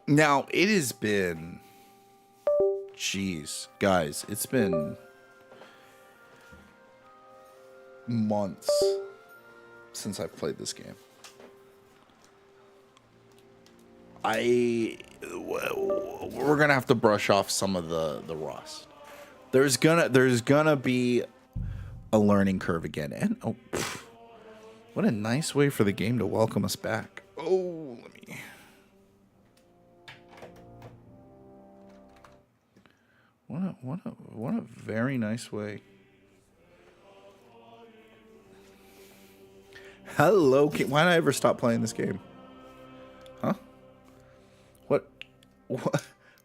Now, it has been... Jeez. Guys, it's been... months since I've played this game. We're gonna have to brush off some of the rust. There's gonna be a learning curve again. And oh, pff, what a nice way for the game to welcome us back. Oh, let me... What a very nice way. Hello, why did I ever stop playing this game? Huh?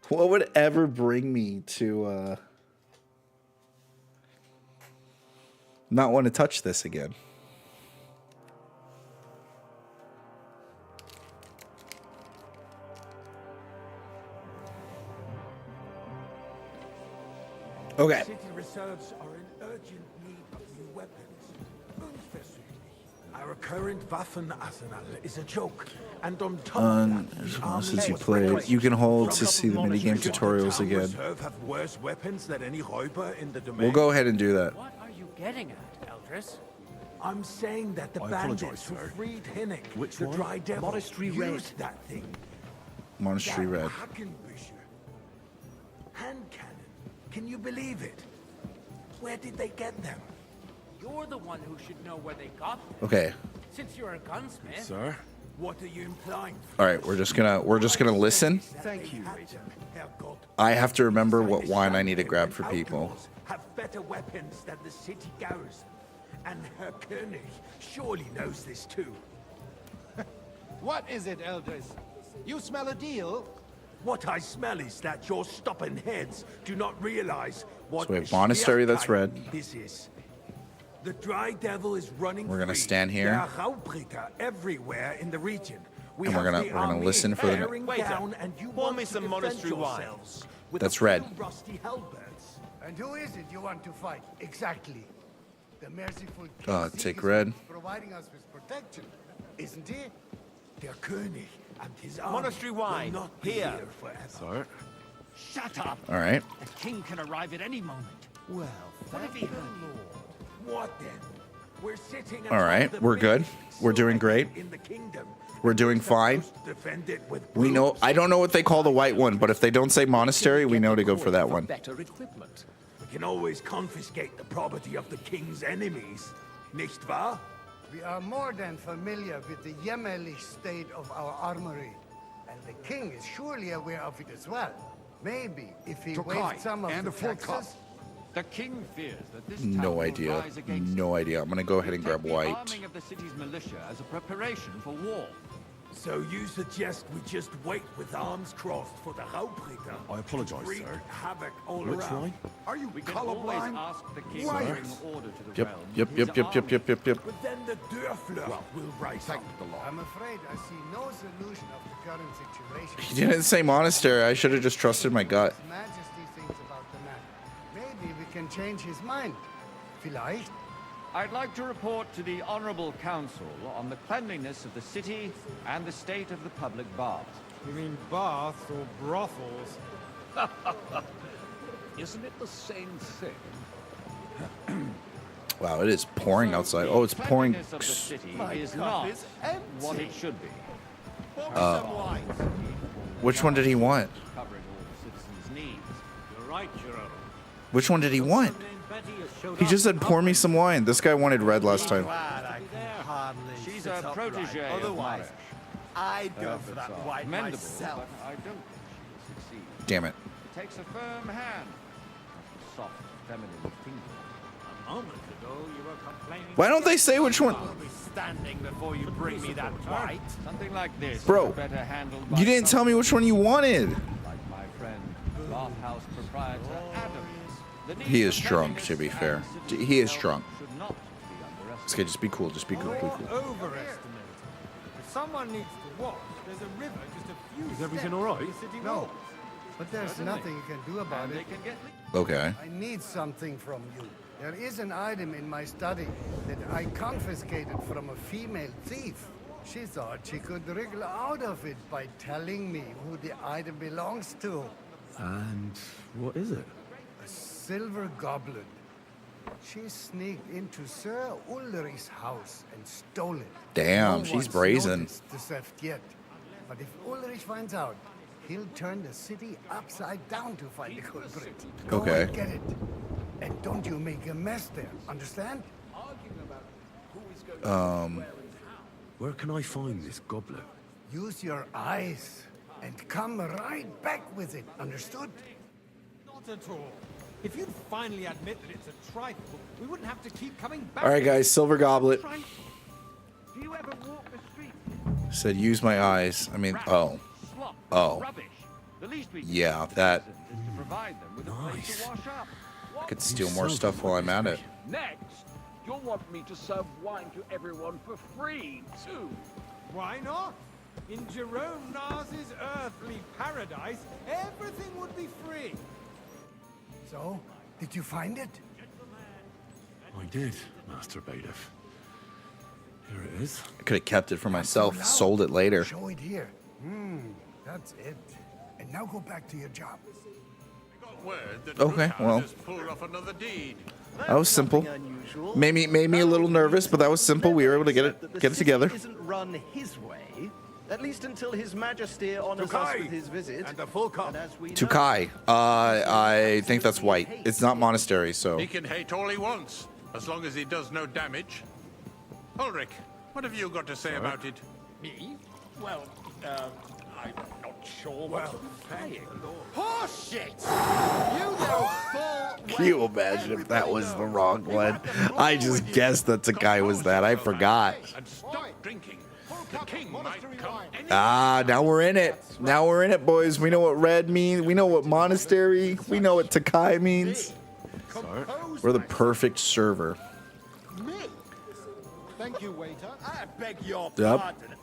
What would ever bring me to not want to touch this again? Okay. City reserves are in urgent need of new weapons. Our current Waffenarsenal is a joke, and on top of that, since you played, you can hold to see the minigame tutorials again. Have worse weapons than any Räuber in the domain. We'll go ahead and do that. What are you getting at, Eldris? I'm saying that the bandits who freed Hinnick, the Dry Devil, Monastery used that thing. Monastery Red. Hackenbücher. Hand cannon. Can you believe it? Where did they get them? You're the one who should know where they got them. Okay. Since you're a gunsmith. Sir? What are you implying? All right, we're just gonna listen. Thank you, Rita. I have to remember what wine I need to grab for people. Have better weapons than the city garrison. And Herr König surely knows this too. What is it, Eldris? You smell a deal? What I smell is that your stubborn heads do not realize what So we have monastery that's red. This is. The Dry Devil is running. We're gonna free. stand here. There are Raubritter everywhere in the region. And we're gonna listen for the. Pour me some monastery wine. That's red. Rusty halberds. And who is it you want to fight, exactly? The merciful take red. Providing us with protection, isn't he? Der König and his army Monastery wine, will not be here. forever. Sir? Shut up. All right. The king can arrive at any moment. Well, What have you heard? what then? We're sitting. All right, we're good. We're doing great. In the kingdom. We're doing fine. Defend it with We know. brutes. I don't know what they call the white one, but if they don't say monastery, we know to go for that one. Better equipment. We can always confiscate the property of the king's enemies, nicht wahr? We are more than familiar with the jämmerlich state of our armory. And the king is surely aware of it as well. Maybe if he waived some of the taxes... The king fears that this No town will idea. rise against No idea. I'm gonna go ahead and grab the white. arming of the city's militia as a preparation for war. So you suggest we just wait with arms crossed for the Raubritter? I apologize, Wreak sir. havoc all Which around. wine? Are you We can always ask the king Why? to bring order to the Yep. realm. Yep. His Yep. Yep. Yep. army Yep. Yep. Yep. But then the Dörfler will rise up. I'm afraid I see no solution of the current situation. He didn't say monastery. I should have just trusted my gut. His Majesty thinks about the matter. Maybe we can change his mind. Vielleicht? I'd like to report to the Honorable Council on the cleanliness of the city and the state of the public baths. You mean baths or brothels? Isn't it the same thing? Wow, it is pouring outside. Oh, it's The pouring. cleanliness of the city is not what it should be. Which one did he want? Covering all the citizens' needs. You're right, Jerome. Which one did he want? He just said, pour me some wine. This guy wanted red last time. Glad I can hardly She's sit a upright. protege of Otherwise, Marish. I'd go for that white Commendable, myself. but I don't think she will succeed. Damn it. It takes a firm hand. A soft, feminine finger. A moment ago, you were complaining. Why don't they say which one? I'll be standing before you bring me that white. Something like this Bro, is better handled by You didn't tell me which one you wanted. like my friend, bathhouse proprietor Adams. The need He is for drunk, to be cleanliness fair. and city He is health drunk. should not be underestimated. Okay, just be cool. Just be cool. Be cool. Overestimated. If someone needs to wash, there's a river just a few Is everything steps all right? from the city No, walls. but there's nothing you can do about And they it. can get Okay. I need something from you. There is an item in my study that I confiscated from a female thief. She thought she could wriggle out of it by telling me who the item belongs to. And what is it? A silver goblet. She sneaked into Sir Ulrich's house and stole it. Damn, No she's one's brazen. noticed the theft yet. But if Ulrich finds out, he'll turn the city upside down to find the culprit. Go Okay. and get it. And don't you make a mess there, understand? Where can I find this goblet? Use your eyes and come right back with it, understood? Not at all. If you'd finally admit that it's a trifle, we wouldn't have to keep coming back. All right, guys, silver goblet. Do you ever walk the street? Said use my eyes. I mean, oh. Slop, Oh. rubbish. The least we can Yeah, do that- is to provide them with a place to wash up. I could steal more stuff while I'm at it. Next, you'll want me to serve wine to everyone for free, too. Why not? In Jerome Nars's earthly paradise, everything would be free. So, did you find it? I did, Master Bailiff. Here it is. I could have kept it for myself, sold it later. Show it here. That's it. And now go back to your job. Okay, well, pulled off another deed. that was simple. Made me a little nervous, but that was simple. We were able to get it together. Isn't run his way, at least until His Majesty honors us with his visit. And the full cup. And as we To know, Kai. I think that's white. It's not monastery, so. He can hate all he wants, as long as he does no damage. Ulrich, what have you got to say about it? Me? Well, I'm not sure what to be saying. Horseshit! You know full Can you imagine if that was the wrong one? I just guessed that Takai was that. I forgot. And stop drinking. The king might come any Ah, now we're in it. Now we're in it, boys. We know what red means. We know what monastery. We know what Takai means. We're the perfect server. Thank you, waiter. I beg your Yep. pardon.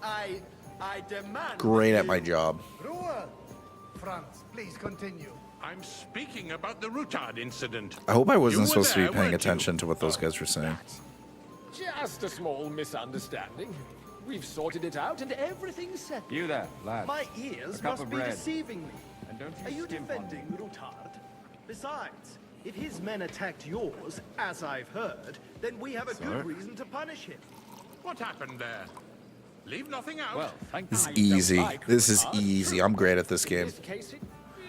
I demand. Great that at my you- job. Ruhe! Franz, please continue. I'm speaking about the Rutard incident. I hope I wasn't You were supposed to be there, paying weren't you? attention to what those guys were saying. Just a small misunderstanding. We've sorted it out and everything's set. You there, lad. my ears A cup must of be bread. deceiving me. And don't Are you skimp on defending me. Rutard? Besides, if his men attacked yours, as I've heard, then we have a good reason to punish him. What happened there? Leave nothing out. Well, thank This is you. easy. This is easy. I'm great at this In game. this case, it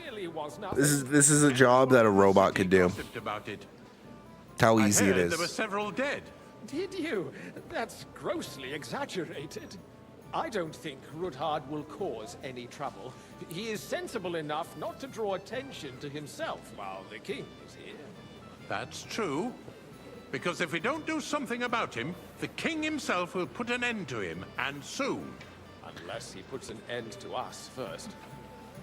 really was nothing. This is a job that a robot could do. Gossiped about it. How I easy it heard there were is. several dead. Did you? That's grossly exaggerated. I don't think Rutard will cause any trouble. He is sensible enough not to draw attention to himself while the king is here. That's true. Because if we don't do something about him, the king himself will put an end to him, and soon. Unless he puts an end to us first.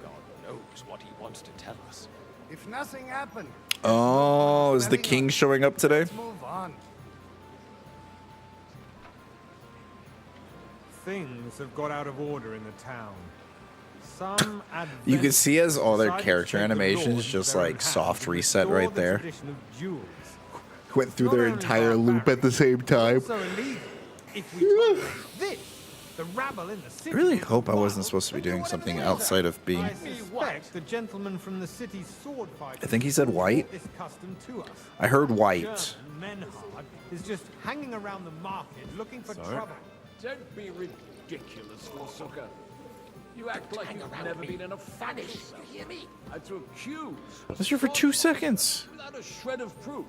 God knows what he wants to tell us. If nothing happened, Oh, is the king showing up today? let's move on. Things have got out of order in the town. Some You can see as all their decided to character take the law animations into just their own like hands soft and reset restore right the there. tradition of duels. Went through Not their only entire loop barbaric, at the same time. also illegal. If we tolerate this, the rabble in the I city. really will hope I wild wasn't supposed to be and do doing whatever something they outside want. of being. I suspect the gentleman from the city's sword fight. I think he said white. This custom to us. I heard white. German Menhard is just hanging around the market looking for trouble. Don't be ridiculous, Forsucker. You act like you've never been in a fight yourself. You hear me? And to accuse. I was here for 2 seconds. Without a shred of proof.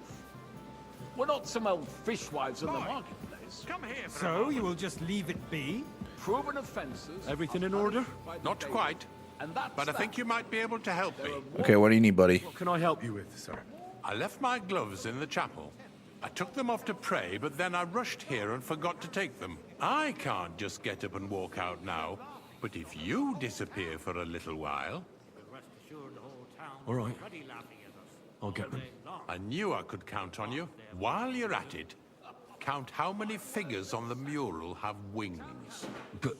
We're not some old fishwives in the marketplace. Come here for a So moment. you will just leave it be? Proven offences. Everything are in order? punished by the Not bailiff. quite, And that's but I think that. you might be able to help me. Okay, what do you need, buddy? What can I help you with, sir? I left my gloves in the chapel. I took them off to pray, but then I rushed here and forgot to take them. I can't just get up and walk out now. But if you disappear for a little while, All right. I'll get them. I knew I could count on you. While you're at it, count how many figures on the mural have wings. But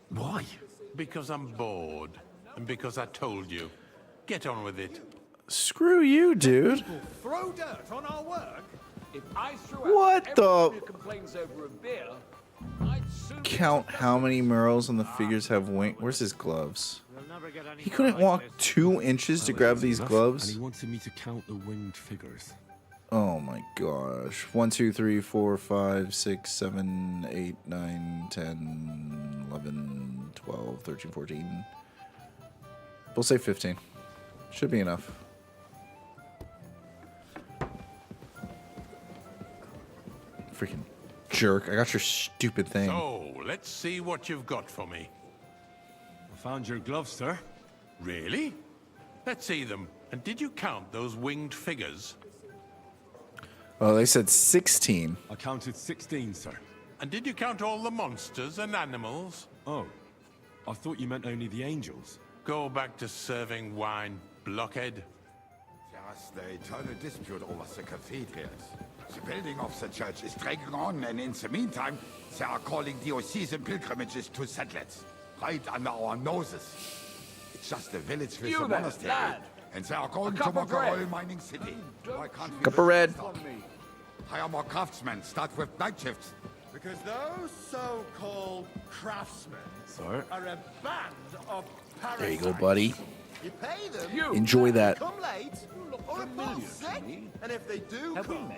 why? Because I'm bored, and because I told you. Get on with it. Screw you, dude. Throw dirt on our work? If I threw What out the- everyone who complains over a beer, I'd count how many murals on the figures have wing. Where's his gloves? He couldn't walk 2 inches to grab these gloves. And he wanted me to count the winged figures. Oh my gosh. 1, 2, 3, 4, 5, 6, 7, 8, 9, 10, 11, 12, 13, 14. We'll say 15. Should be enough. Freaking jerk. I got your stupid thing. So, let's see what you've got for me. I found your gloves, sir. Really? Let's see them. And did you count those winged figures? Oh, they said 16. I counted 16, sir. And did you count all the monsters and animals? Oh, I thought you meant only the angels. Go back to serving wine, blockhead. Just the eternal dispute over the cathedrals. The building of the church is dragging on, and in the meantime, they are calling diocesan pilgrimages to settlers. Right under our noses. It's just a village with a monastery. And they are going to make a oil mining city. Why can't we Cup of red. hire more craftsmen, start with night shifts? Because those so-called craftsmen are a band of parasites. There you go, buddy. You pay them. Enjoy that. Come late or fall sick, and if they do come,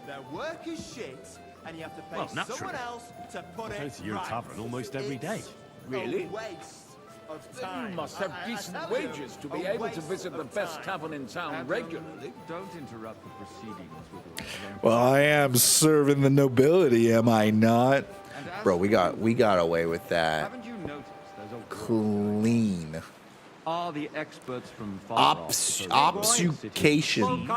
their work is shit, and you have to pay someone else to put it I go to your right. tavern almost every day. Really? A waste of time. You must have decent wages to be able to visit the best tavern in town regularly. Don't interrupt the proceedings with your Well, I am serving the nobility, am I not? Bro, we got away with that. Haven't you noticed there's a Clean. are the experts from far off Obfuscation.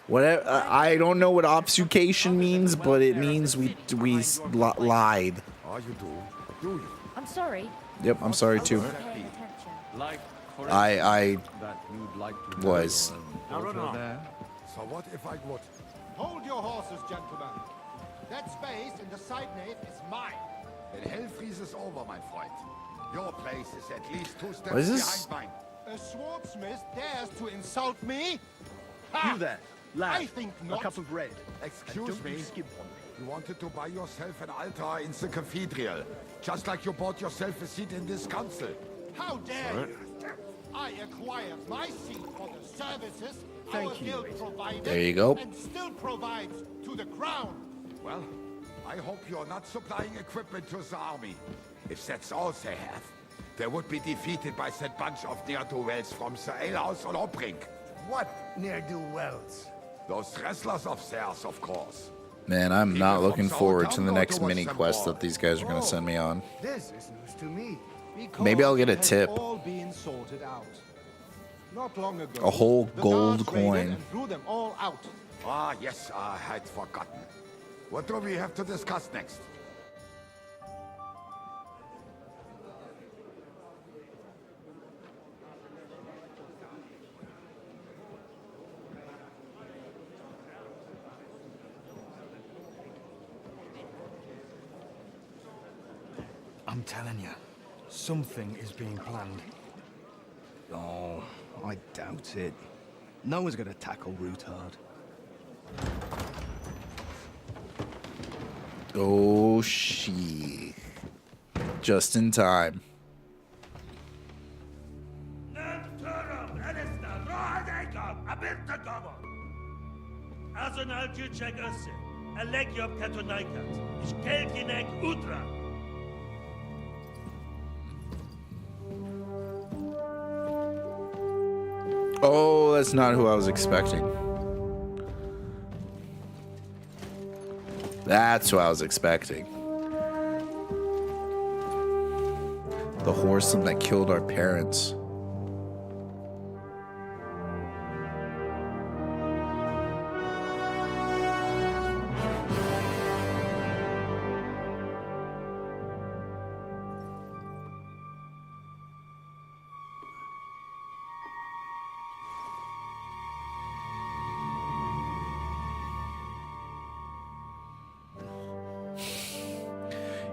Whatever. I don't know what obfuscation means, but it means we lied. Oh, you do? Do you? I'm sorry. Yep, I'm sorry too. Paying attention. like I that you'd like to was. there. So what if I would? Hold your horses, gentlemen. That space in the side nave is mine. Then hell freezes over, my friend. Your place is at least 2 steps What is this? behind mine. A swordsmith dares to insult me? Ha! You there, lad. I think not. A cup of red. Excuse me. You wanted to buy yourself an altar in the cathedral, just like you bought yourself a seat in this council. How dare you? I acquired my seat for the services our guild provided. There you go. And still provides to the crown. Well, I hope you're not supplying equipment to the army. If that's all they have, they would be defeated by that bunch of ne'er-do-wells from the alehouse on Obrink. What ne'er-do-wells? Those wrestlers of theirs, of course. Man, I'm not looking forward to the next mini quest that these guys are gonna send me on. This is news to me. Maybe I'll get a Because it tip. has all been sorted out. Not long ago, A whole the gold guards raided coin. and threw them all out. Ah, yes, I had forgotten. What do we have to discuss next? I'm telling you, something is being planned. Oh, I doubt it. No one's gonna tackle Rootard. Oh, shit. Just in time. Oh, that's not who I was expecting. That's who I was expecting. The horseman that killed our parents.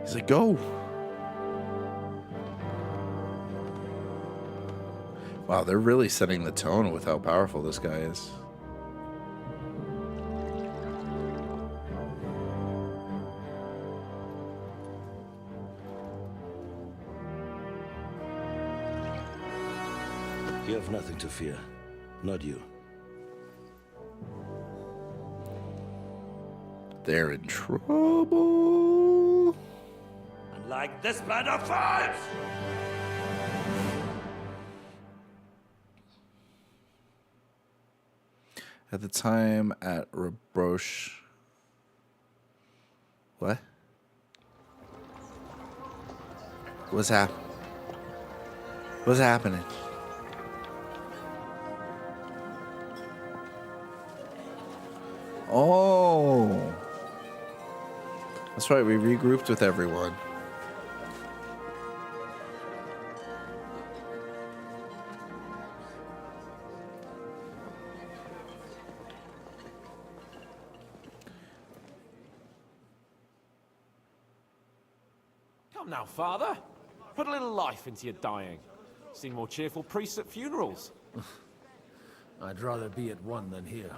He's like, go. Wow, they're really setting the tone with how powerful this guy is. You have nothing to fear. Not you. They're in trouble. Like this plan of fights! At the time at Rabroche. What? What's happening? Oh. That's right, we regrouped with everyone. Come now, Father. Put a little life into your dying. Seen more cheerful priests at funerals. I'd rather be at one than here.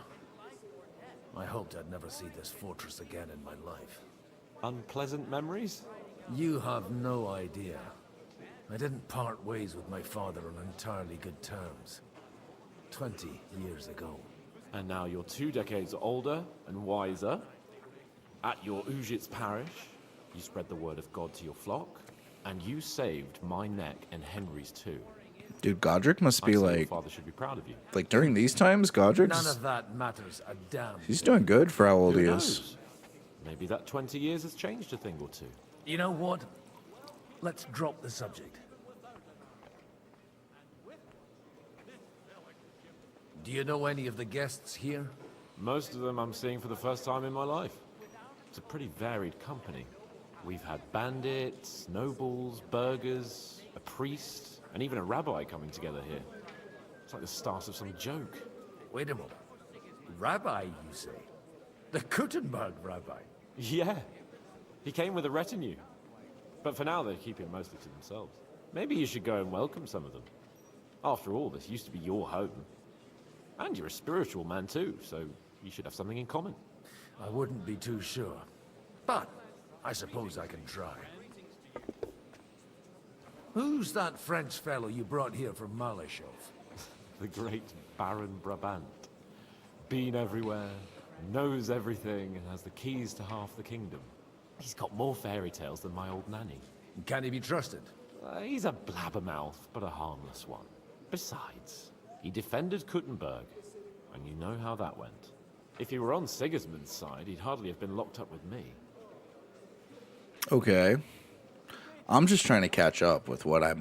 I hoped I'd never see this fortress again in my life. Unpleasant memories? You have no idea. I didn't part ways with my father on entirely good terms. 20 years ago. And now you're 2 decades older and wiser. At your Ujit's parish, you spread the word of God to your flock, and you saved my neck and Henry's too. Dude, Godric must be Your like... father should be proud of you. Like, during these times, Godric's... None of that matters a damn. He's doing good for how old Who he knows? is. Maybe that 20 years has changed a thing or two. You know what? Let's drop the subject. Do you know any of the guests here? Most of them I'm seeing for the first time in my life. It's a pretty varied company. We've had bandits, nobles, burghers, a priest, and even a rabbi coming together here. It's like the start of some joke. Wait a moment. Rabbi, you say? The Kuttenberg rabbi? Yeah. He came with a retinue. But for now, they're keeping mostly to themselves. Maybe you should go and welcome some of them. After all, this used to be your home. And you're a spiritual man too, so you should have something in common. I wouldn't be too sure. But I suppose I can try. Who's that French fellow you brought here from Malashov? The great Baron Brabant. Been everywhere, knows everything, and has the keys to half the kingdom. He's got more fairy tales than my old nanny. Can he be trusted? He's a blabbermouth, but a harmless one. Besides, he defended Kuttenberg, and you know how that went. If he were on Sigismund's side, he'd hardly have been locked up with me. Okay. I'm just trying to catch up with what I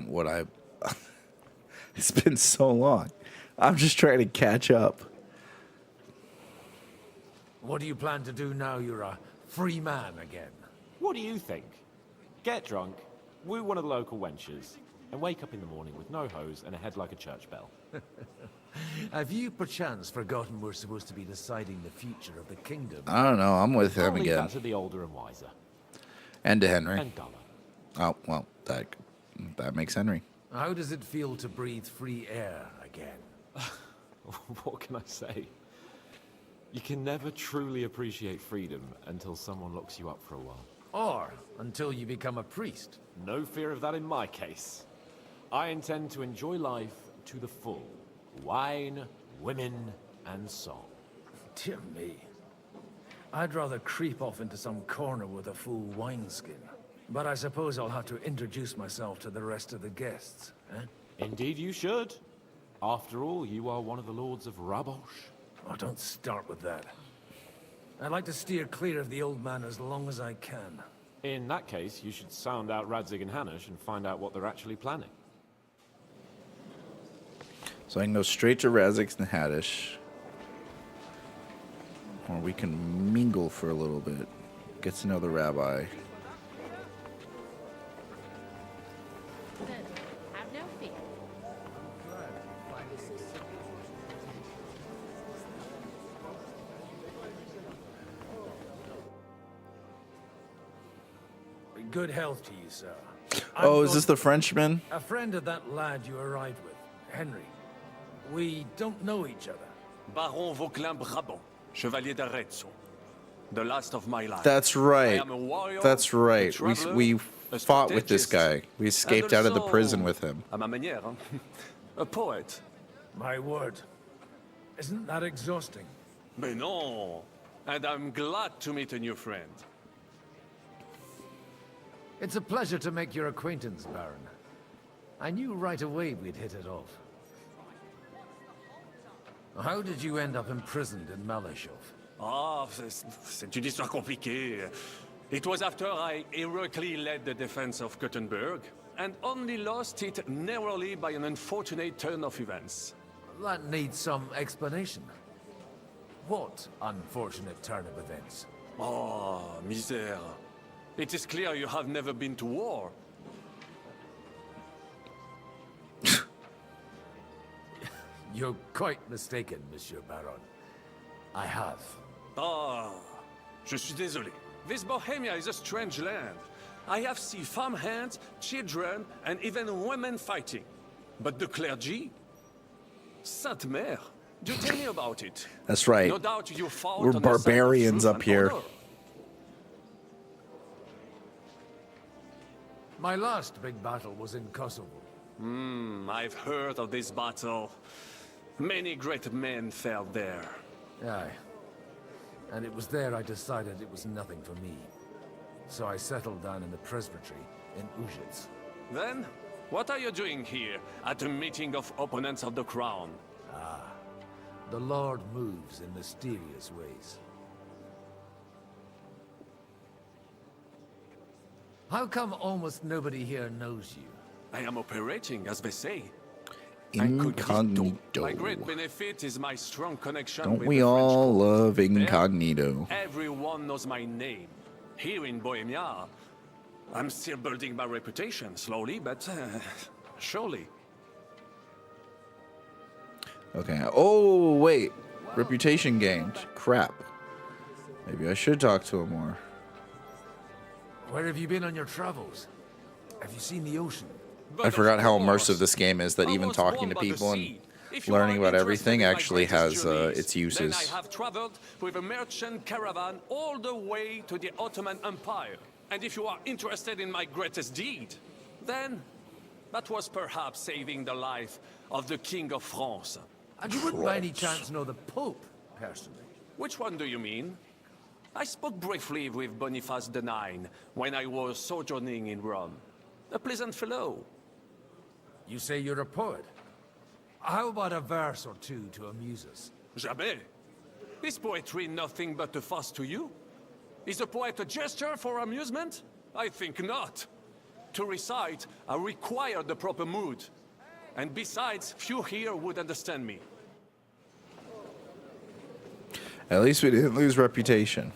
It's been so long. I'm just trying to catch up. What do you plan to do now you're a free man again? What do you think? Get drunk, woo one of the local wenches, and wake up in the morning with no hose and a head like a church bell. Have you perchance forgotten we're supposed to be deciding the future of the kingdom? I don't know. I'm with him I'll leave again. that to the older and wiser. And to Henry. And duller. Oh, well, that makes Henry. How does it feel to breathe free air again? What can I say? You can never truly appreciate freedom until someone locks you up for a while. Or until you become a priest. No fear of that in my case. I intend to enjoy life to the full. Wine, women, and song. Dear me. I'd rather creep off into some corner with a full wineskin. But I suppose I'll have to introduce myself to the rest of the guests, eh? Indeed you should. After all, you are one of the lords of Rabosh. Oh, don't start with that. I'd like to steer clear of the old man as long as I can. In that case, you should sound out Radzig and Hanush and find out what they're actually planning. So I can go straight to Razix and Haddish. Or we can mingle for a little bit. Get to know the rabbi. Have no fear. Good health to you, sir. Oh, is this the Frenchman? A friend of that lad you arrived with, Henry. We don't know each other. Baron Vauquelin Brabant, Chevalier d'Arezzo. The last of my life. That's right. I am a warrior, That's right. a traveler, We a fought with this strategist, guy. We and escaped out of the also, prison with him. à ma manière, a poet. My word. Isn't that exhausting? Mais non. And I'm glad to meet a new friend. It's a pleasure to make your acquaintance, Baron. I knew right away we'd hit it off. How did you end up imprisoned in Malashov? Ah, c'est une histoire compliquée. It was after I heroically led the defense of Gothenburg, and only lost it narrowly by an unfortunate turn of events. That needs some explanation. What unfortunate turn of events? Oh, misère. It is clear you have never been to war. You're quite mistaken, Monsieur Baron. I have. Ah, je suis désolé. This Bohemia is a strange land. I have seen farmhands, children, and even women fighting. But the clergy? Sainte Mère, do tell me about it. That's right. No doubt you fought We're on the side of barbarians truth up and here. honor. My last big battle was in Kosovo. I've heard of this battle. Many great men fell there. Aye. And it was there I decided it was nothing for me. So I settled down in the presbytery in Ujits. Then, what are you doing here at a meeting of opponents of the crown? Ah, the Lord moves in mysterious ways. How come almost nobody here knows you? I am operating, as they say. Incognito. My great benefit is my strong connection Don't with we the French all court. love There, incognito? everyone knows my name. Here in Bohemia, I'm still building my reputation, slowly, but surely. Okay. Oh, wait. Reputation gained. Crap. Maybe I should talk to him more. Where have you been on your travels? Have you seen the ocean? I forgot how immersive this game is, that even talking to people and learning about everything actually has its Then I uses. have traveled with a merchant caravan all the way to the Ottoman Empire. And if you are interested in my greatest deed, then that was perhaps saving the life of the King of France. And you wouldn't by any chance know the Pope, personally? Which one do you mean? I spoke briefly with Boniface IX when I was sojourning in Rome. A pleasant fellow. You say you're a poet. How about a verse or two to amuse us? Jamais. Is poetry nothing but a farce to you? Is a poet a gesture for amusement? I think not. To recite, I require the proper mood. And besides, few here would understand me. At least we didn't lose reputation.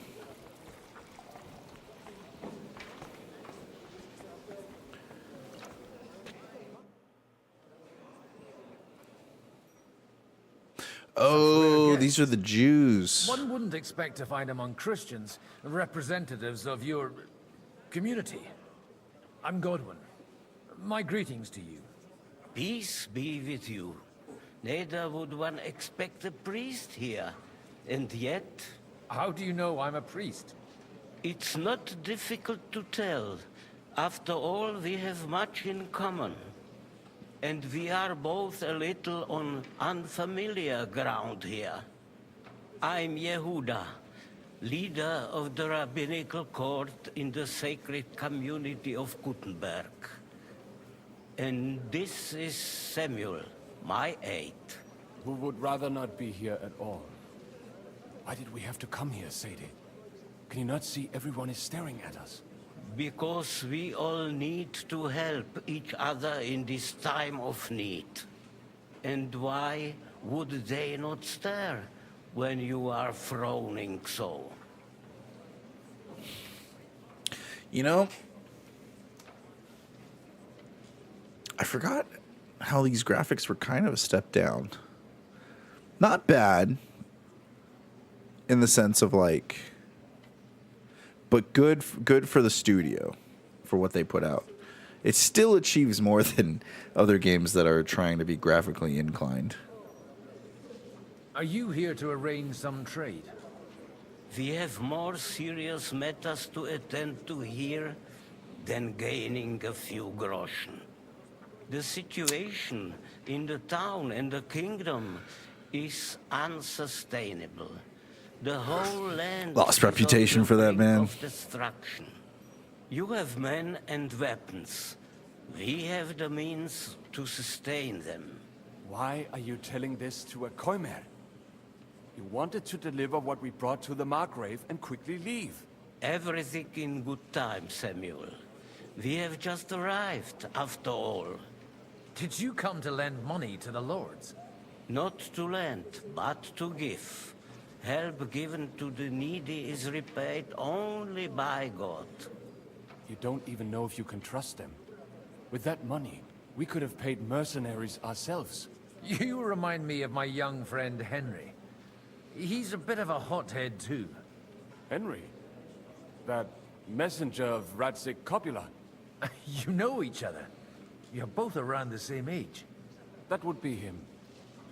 Oh, these are the Jews. One wouldn't expect to find among Christians representatives of your community. I'm Godwin. My greetings to you. Peace be with you. Neither would one expect a priest here. And yet... How do you know I'm a priest? It's not difficult to tell. After all, we have much in common. And we are both a little on unfamiliar ground here. I'm Yehuda, leader of the rabbinical court in the sacred community of Gutenberg. And this is Samuel, my aide. Who would rather not be here at all. Why did we have to come here, Sadie? Can you not see everyone is staring at us? Because we all need to help each other in this time of need. And why would they not stare when you are frowning so? You know, I forgot how these graphics were kind of a step down. Not bad in the sense of like, but good for the studio for what they put out. It still achieves more than other games that are trying to be graphically inclined. Are you here to arrange some trade? We have more serious matters to attend to here than gaining a few groschen. The situation in the town and the kingdom is unsustainable. The whole land Lost is on reputation the for that, brink man. of destruction. You have men and weapons. We have the means to sustain them. Why are you telling this to a Koimer? You wanted to deliver what we brought to the Margrave and quickly leave. Everything in good time, Samuel. We have just arrived, after all. Did you come to lend money to the lords? Not to lend, but to give. Help given to the needy is repaid only by God. You don't even know if you can trust them. With that money, we could have paid mercenaries ourselves. You remind me of my young friend Henry. He's a bit of a hothead too. Henry? That messenger of Radzik Copula? You know each other. You're both around the same age. That would be him.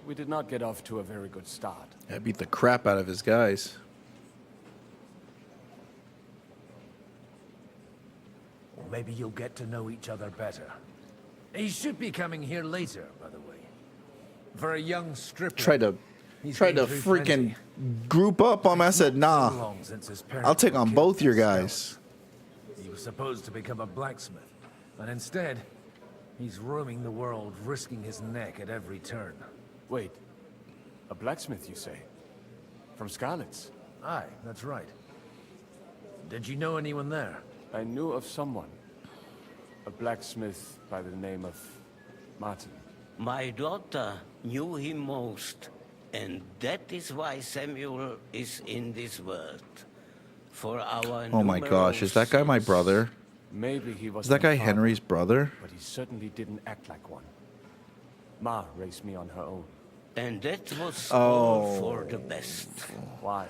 We did not get off to a very good start. I beat the crap out of his guys. Or maybe you'll get to know each other better. He should be coming here later, by the way. For a young stripper. Tried to freaking group up on me. I said, nah. I'll take on both your guys. He was supposed to become a blacksmith, and instead, he's roaming the world, risking his neck at every turn. Wait, a blacksmith, you say? From Scarlet's? Aye, that's right. Did you know anyone there? I knew of someone. A blacksmith by the name of Martin. My daughter knew him most, and that is why Samuel is in this world. For our Oh my gosh, is that guy my brother? Maybe he was Is that guy my father, Henry's brother? But he certainly didn't act like one. Ma raised me on her own. And that was all Oh. for the best. Why?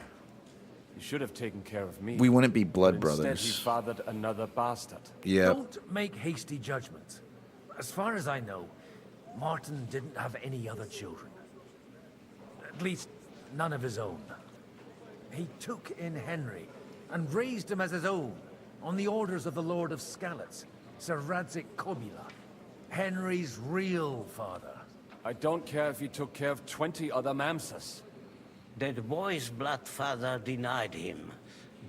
He should have taken care of me. We wouldn't be blood But instead, brothers. he fathered another bastard. Yeah. Don't make hasty judgments. As far as I know, Martin didn't have any other children. At least, none of his own. He took in Henry and raised him as his own, on the orders of the Lord of Skalitz, Sir Radzik Kobila, Henry's real father. I don't care if he took care of 20 other Mamsas. That boy's blood father denied him,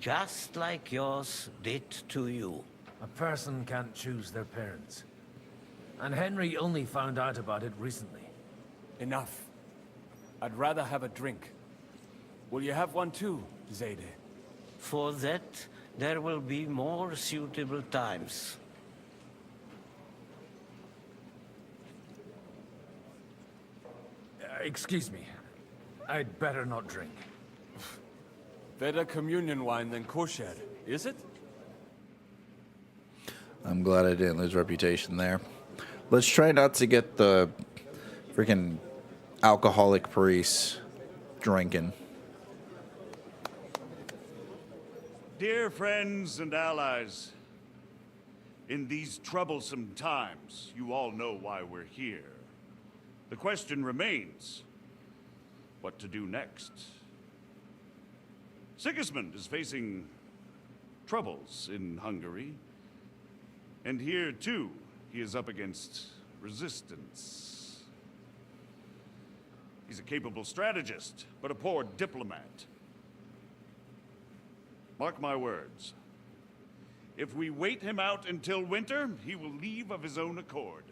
just like yours did to you. A person can't choose their parents. And Henry only found out about it recently. Enough. I'd rather have a drink. Will you have one too, Zayde? For that, there will be more suitable times. Excuse me. I'd better not drink. Better communion wine than kosher, is it? I'm glad I didn't lose reputation there. Let's try not to get the freaking alcoholic priest drinking. Dear friends and allies, in these troublesome times, you all know why we're here. The question remains, what to do next? Sigismund is facing troubles in Hungary. And here, too, he is up against resistance. He's a capable strategist, but a poor diplomat. Mark my words. If we wait him out until winter, he will leave of his own accord.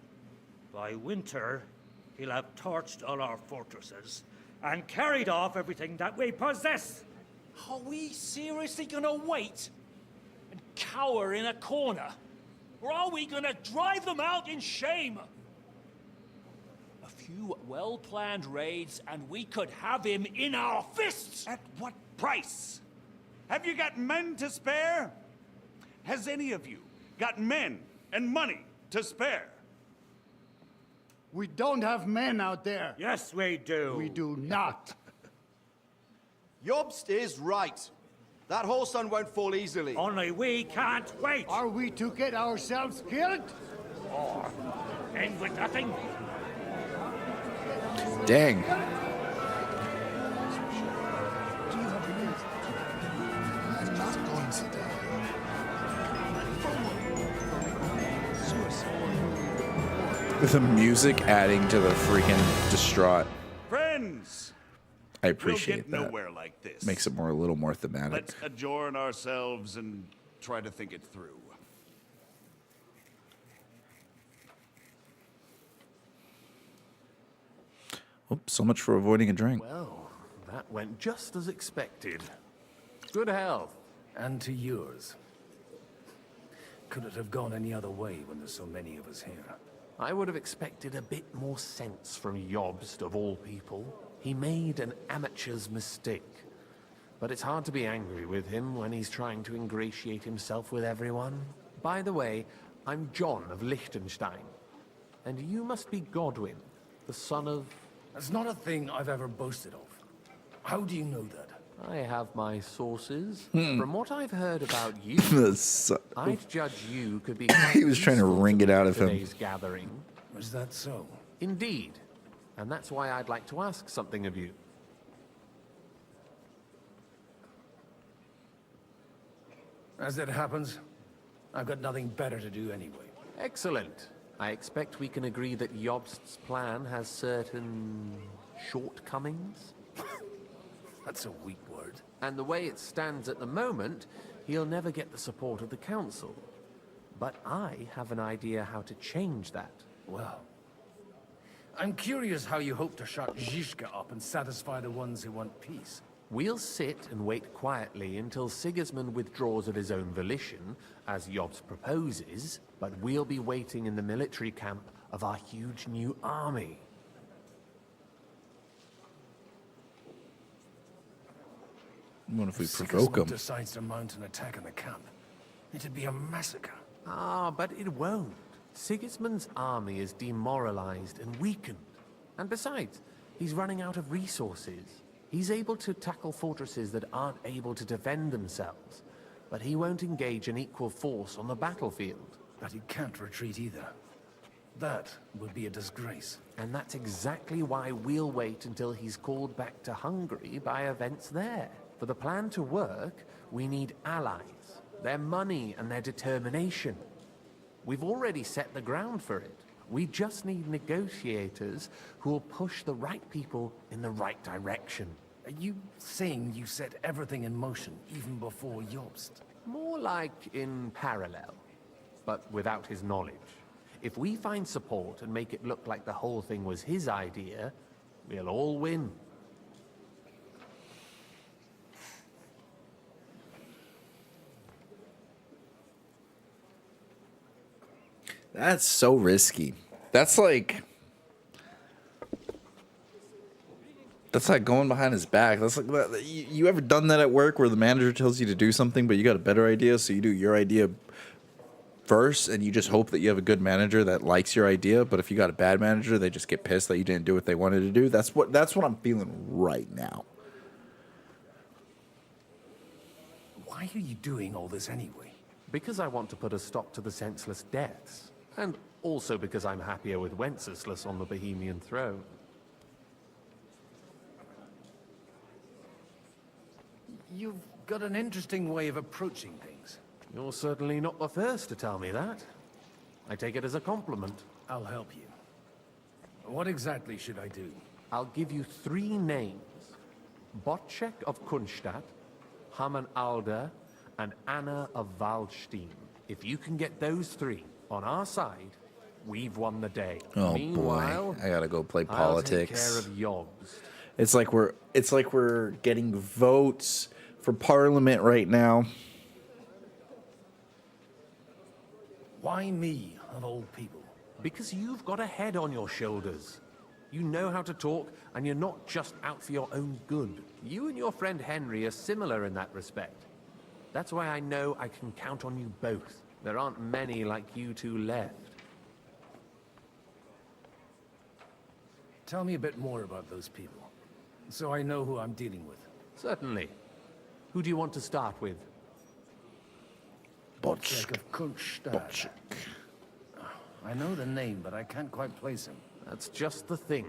By winter, he'll have torched all our fortresses and carried off everything that we possess. Are we seriously gonna wait and cower in a corner? Or are we gonna drive them out in shame? A few well-planned raids and we could have him in our fists! At what price? Have you got men to spare? Has any of you got men and money to spare? We don't have men out there. Yes, we do. We do not. Jobst is right. That horse son won't fall easily. Only we can't wait. Are we to get ourselves killed? Or end with nothing? Dang. The music adding to the freaking distraught. Friends! I appreciate we'll get that. nowhere like this. Makes it a little more thematic. Let's adjourn ourselves and try to think it through. Oh, so much for avoiding a drink. Well, that went just as expected. Good health. And to yours. Could it have gone any other way when there's so many of us here? I would have expected a bit more sense from Jobst, of all people. He made an amateur's mistake. But it's hard to be angry with him when he's trying to ingratiate himself with everyone. By the way, I'm John of Liechtenstein. And you must be Godwin, the son of... That's not a thing I've ever boasted of. How do you know that? I have my sources. Hmm. From what I've heard about you, I'd judge you could be quite He was trying to useful wring it out of him. today's gathering. Was that so? Indeed. And that's why I'd like to ask something of you. As it happens, I've got nothing better to do anyway. Excellent. I expect we can agree that Jobst's plan has certain shortcomings? That's a weak word. And the way it stands at the moment, he'll never get the support of the council. But I have an idea how to change that. Well, I'm curious how you hope to shut Zizka up and satisfy the ones who want peace. We'll sit and wait quietly until Sigismund withdraws of his own volition, as Jobst proposes, but we'll be waiting in the military camp of our huge new army. What if we provoke Sigismund him? decides to mount an attack on the camp. It'd be a massacre. Ah, but it won't. Sigismund's army is demoralized and weakened. And besides, he's running out of resources. He's able to tackle fortresses that aren't able to defend themselves, but he won't engage an equal force on the battlefield. But he can't retreat either. That would be a disgrace. And that's exactly why we'll wait until he's called back to Hungary by events there. For the plan to work, we need allies, their money and their determination. We've already set the ground for it. We just need negotiators who will push the right people in the right direction. Are you saying you set everything in motion even before Jobst? More like in parallel, but without his knowledge. If we find support and make it look like the whole thing was his idea, we'll all win. That's so risky. That's like going behind his back. That's like you ever done that at work where the manager tells you to do something, but you got a better idea, so you do your idea first, and you just hope that you have a good manager that likes your idea. But if you got a bad manager, they just get pissed that you didn't do what they wanted to do. That's what I'm feeling right now. Why are you doing all this anyway? Because I want to put a stop to the senseless deaths. And also because I'm happier with Wenceslas on the Bohemian throne. You've got an interesting way of approaching things. You're certainly not the first to tell me that. I take it as a compliment. I'll help you. What exactly should I do? I'll give you 3 names. Botchek of Kunstadt, Hamann Alder, and Anna of Waldstein. If you can get those 3 on our side, we've won the day. Oh Meanwhile, boy, I gotta go play I'll take politics. care of Jobst. It's like we're getting votes for parliament right now. Why me, of all people? Because you've got a head on your shoulders. You know how to talk, and you're not just out for your own good. You and your friend Henry are similar in that respect. That's why I know I can count on you both. There aren't many like you two left. Tell me a bit more about those people, so I know who I'm dealing with. Certainly. Who do you want to start with? Botchek of Kunstadt. I know the name, but I can't quite place him. That's just the thing.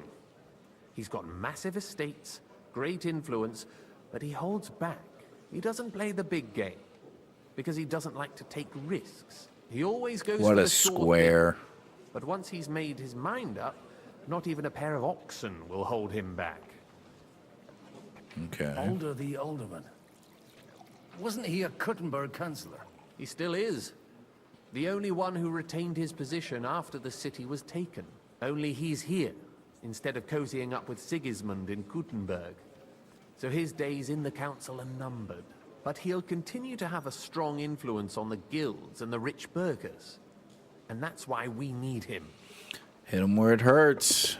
He's got massive estates, great influence, but he holds back. He doesn't play the big game, because he doesn't like to take risks. He always goes What for a the short square. game. But once he's made his mind up, not even a pair of oxen will hold him back. Okay. Alder the Alderman. Wasn't he a Kuttenberg councillor? He still is. The only one who retained his position after the city was taken. Only he's here, instead of cozying up with Sigismund in Kuttenberg. So his days in the council are numbered. But he'll continue to have a strong influence on the guilds and the rich burghers. And that's why we need him. Hit him where it hurts.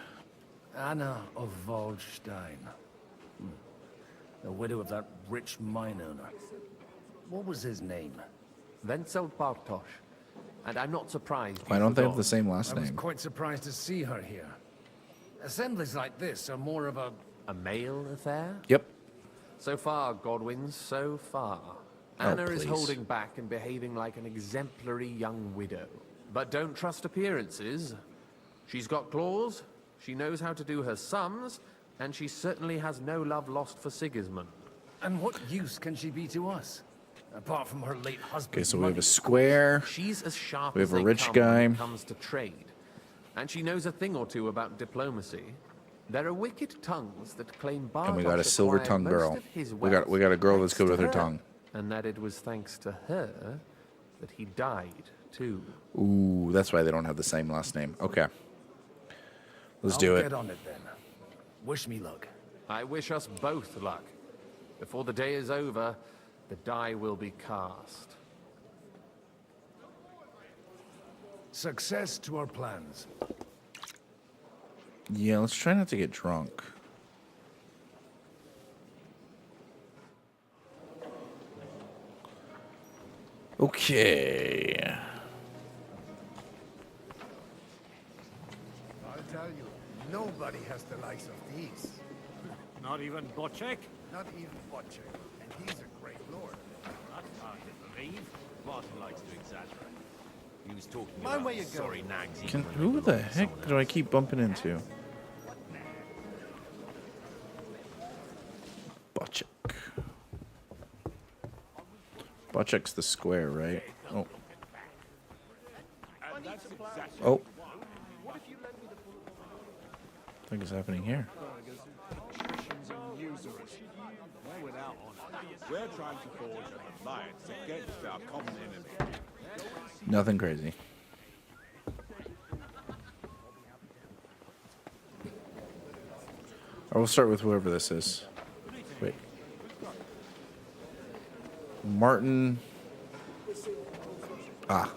Anna of Waldstein. The widow of that rich mine owner. What was his name? Wenzel Bartosz. And I'm not surprised. Why don't they have the same last I was name? quite surprised to see her here. Assemblies like this are more of a male affair? Yep. So far, Godwin, so far. Oh, Anna is please. holding back and behaving like an exemplary young widow. But don't trust appearances. She's got claws, she knows how to do her sums, and she certainly has no love lost for Sigismund. And what use can she be to us? Apart from her late husband. Okay, so we have a square. She's as sharp We as have a they rich come guy. when it comes to trade. And she knows a thing or two about diplomacy. There are wicked tongues that claim Bartosz And we got a silver acquired tongue most girl. of his We got wealth a girl that's thanks good with to her tongue. And that it was thanks to her that he died, too. Ooh, that's why they don't have the same last name. Okay. Let's do I'll it. get on it then. Wish me luck. I wish us both luck. Before the day is over, the die will be cast. Success to our plans. Yeah, let's try not to get drunk. Okay. I'll tell you, nobody has the likes of these. Not even Bocek? Not even Butcher. And he's a great lord. That's hard to believe. Martin likes to exaggerate. He was talking Mind about where you go. sorry nags. Can, who the heck do I keep bumping into? Bocek. Bocek's the square, right? Oh. Oh. I think it's happening here. We're trying to forge an alliance against our common enemy. Nothing crazy. I will start with whoever this is. Wait. Martin. Ah.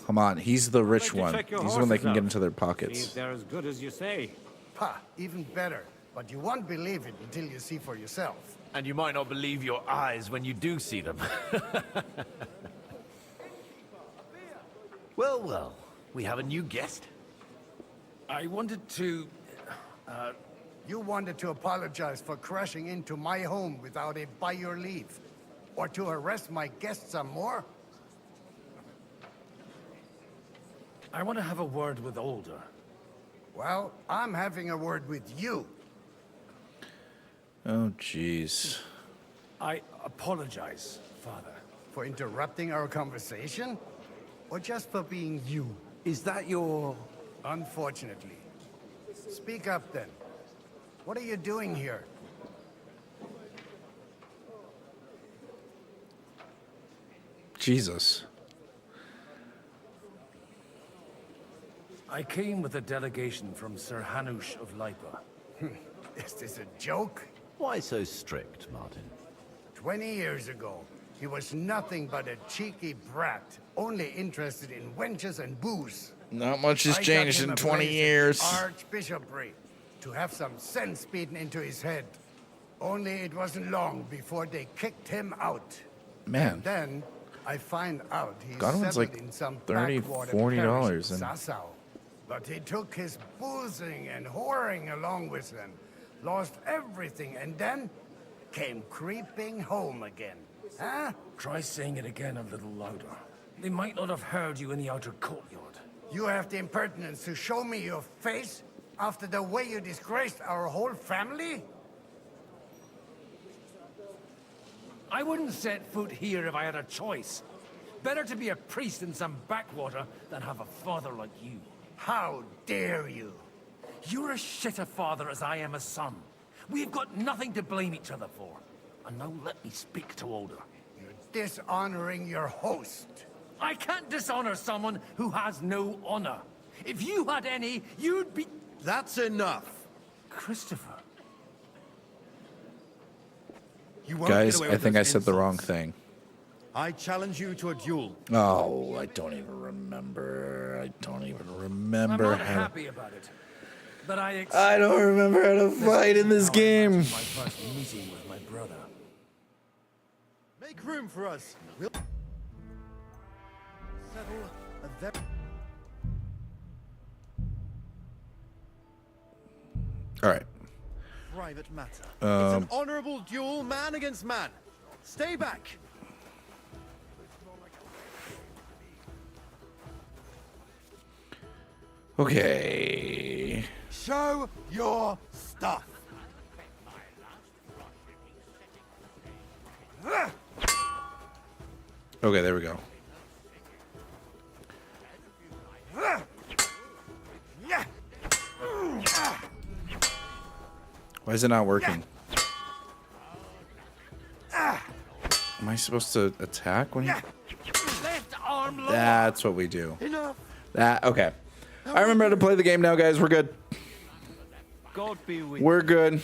Come on. He's the rich one. He's the one that can get into their pockets. They're as good as you say. Ha, even better. But you won't believe it until you see for yourself. And you might not believe your eyes when you do see them. Well, well, we have a new guest. I wanted to... You wanted to apologize for crashing into my home without it by your leave. Or to arrest my guests some more? I want to have a word with Alder. Well, I'm having a word with you. Oh, jeez. I apologize, Father. For interrupting our conversation? Or just for being you? Is that your... Unfortunately. Speak up then. What are you doing here? Jesus. I came with a delegation from Sir Hanush of Lipa. Is this a joke? Why so strict, Martin? 20 years ago, he was nothing but a cheeky brat, only interested in wenches and booze. Not much has I got changed him in a 20 place in years. Archbishopry, to have some sense beaten into his head. Only it wasn't long before they kicked him out. Man. And then I find out he's Godwin's settled like in some $30, backwater $40 parish in and- Sassau. But he took his boozing and whoring along with him, lost everything, and then came creeping home again. Huh? Try saying it again a little louder. They might not have heard you in the outer courtyard. You have the impertinence to show me your face after the way you disgraced our whole family? I wouldn't set foot here if I had a choice. Better to be a priest in some backwater than have a father like you. How dare you? You're as shit a father as I am a son. We've got nothing to blame each other for. And now let me speak to Older. You're dishonoring your host. I can't dishonor someone who has no honor. If you had any, you'd be... That's enough. Christopher. You won't Guys, get away I with think those I said the wrong insults. thing. I challenge you to a duel. Oh, I don't even remember. I don't even remember I'm not how. happy about it. But I don't remember how to fight in this game. My first meeting with my brother. Make room for us. We'll settle a very... All right. private matter. It's an Um, honorable duel, man against man. Stay back. Okay. Show your stuff. Okay, there we go. Why is it not working? Am I supposed to attack when you... Left arm lower. That's what we do. Enough. That, okay. I remember how to play the game now, guys. We're good. God be with We're good.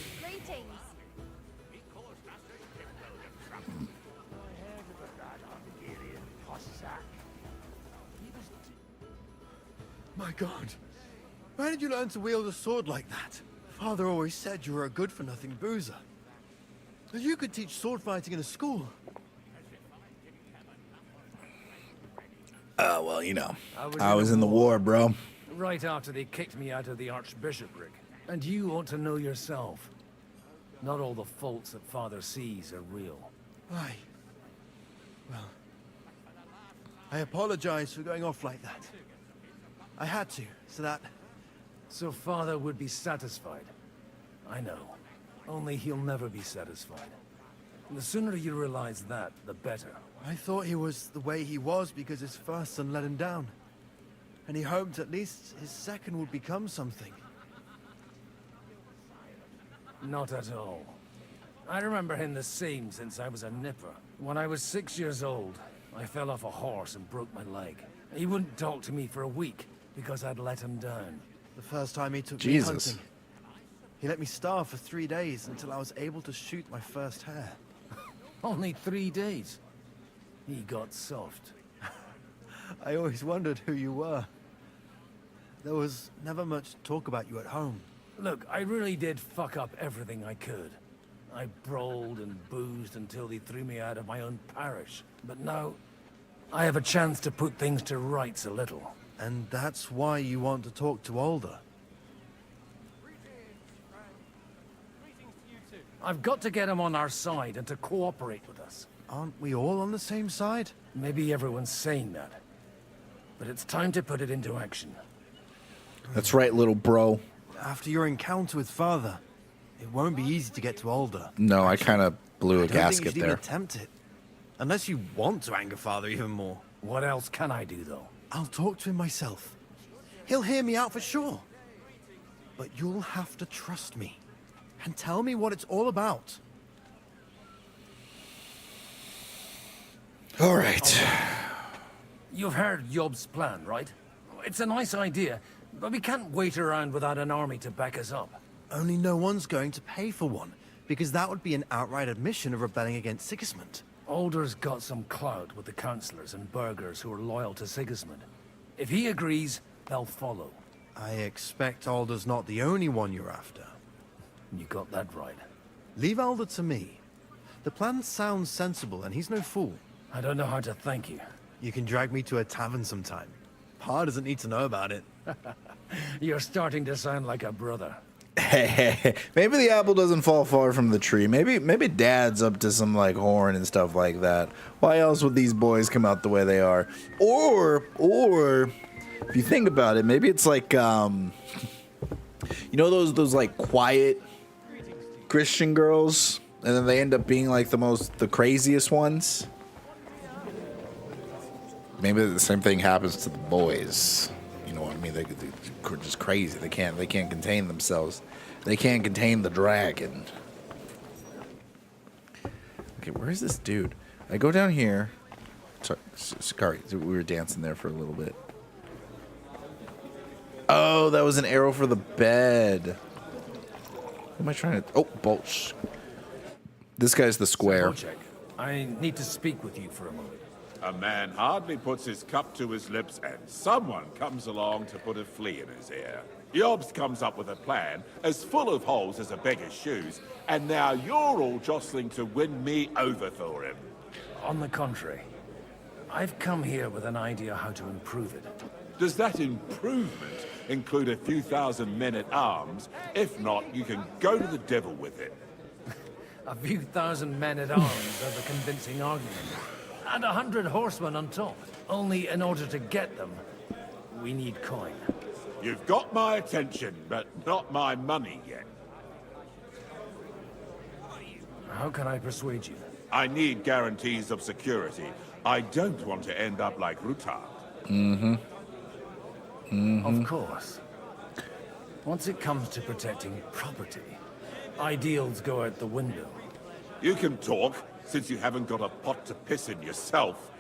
My God. Where did you learn to wield a sword like that? Father always said you were a good-for-nothing boozer. You could teach sword fighting in a school. Well, you know. I was in the war, bro. Right after they kicked me out of the archbishopric. And you ought to know yourself. Not all the faults that Father sees are real. Aye. Well, I apologize for going off like that. I had to, so that... So Father would be satisfied. I know. Only he'll never be satisfied. And the sooner you realize that, the better. I thought he was the way he was because his first son let him down. And he hoped at least his second would become something. Not at all. I remember him the same since I was a nipper. When I was 6 years old, I fell off a horse and broke my leg. He wouldn't talk to me for a week because I'd let him down. The first time he took me Jesus. hunting, he let me starve for 3 days until I was able to shoot my first hare. Only 3 days. He got soft. I always wondered who you were. There was never much talk about you at home. Look, I really did fuck up everything I could. I brawled and boozed until they threw me out of my own parish. But now, I have a chance to put things to rights a little. And that's why you want to talk to Alder. I've got to get him on our side and to cooperate with us. Aren't we all on the same side? Maybe everyone's saying that. But it's time to put it into action. That's right, little bro. After your encounter with Father, it won't be easy to get to Alder. No, I kind of blew a I don't think gasket you should even there. attempt it. Unless you want to anger Father even more. What else can I do, though? I'll talk to him myself. He'll hear me out for sure. But you'll have to trust me. And tell me what it's all about. All right. You've heard Yob's plan, right? It's a nice idea, but we can't wait around without an army to back us up. Only no one's going to pay for one, because that would be an outright admission of rebelling against Sigismund. Alder's got some clout with the councillors and burghers who are loyal to Sigismund. If he agrees, they'll follow. I expect Alder's not the only one you're after. You got that right. Leave Alder to me. The plan sounds sensible, and he's no fool. I don't know how to thank you. You can drag me to a tavern sometime. Pa doesn't need to know about it. You're starting to sound like a brother. Maybe the apple doesn't fall far from the tree. Maybe Dad's up to some like horn and stuff like that. Why else would these boys come out the way they are? Or if you think about it, maybe it's like you know those like quiet Christian girls, and then they end up being like the craziest ones. maybe the same thing happens to the boys. You know what I mean? They're just crazy. They can't contain themselves. They can't contain the dragon. Okay, where's this dude? I go down here. Sorry, we were dancing there for a little bit. Oh, that was an arrow for the bed. What am I trying to... Oh, Bolch. This guy's the square. I need to speak with you for a moment. A man hardly puts his cup to his lips, and someone comes along to put a flea in his ear. Yobs comes up with a plan as full of holes as a beggar's shoes, and now you're all jostling to win me over for him. On the contrary, I've come here with an idea how to improve it. Does that improvement include a few thousand men-at-arms? If not, you can go to the devil with it. A few thousand men-at-arms of a convincing argument. And 100 horsemen on top. Only in order to get them, we need coin. You've got my attention, but not my money yet. How can I persuade you? I need guarantees of security. I don't want to end up like Ruthard. Of course. Once it comes to protecting property, ideals go out the window. You can talk, since you haven't got a pot to piss in yourself.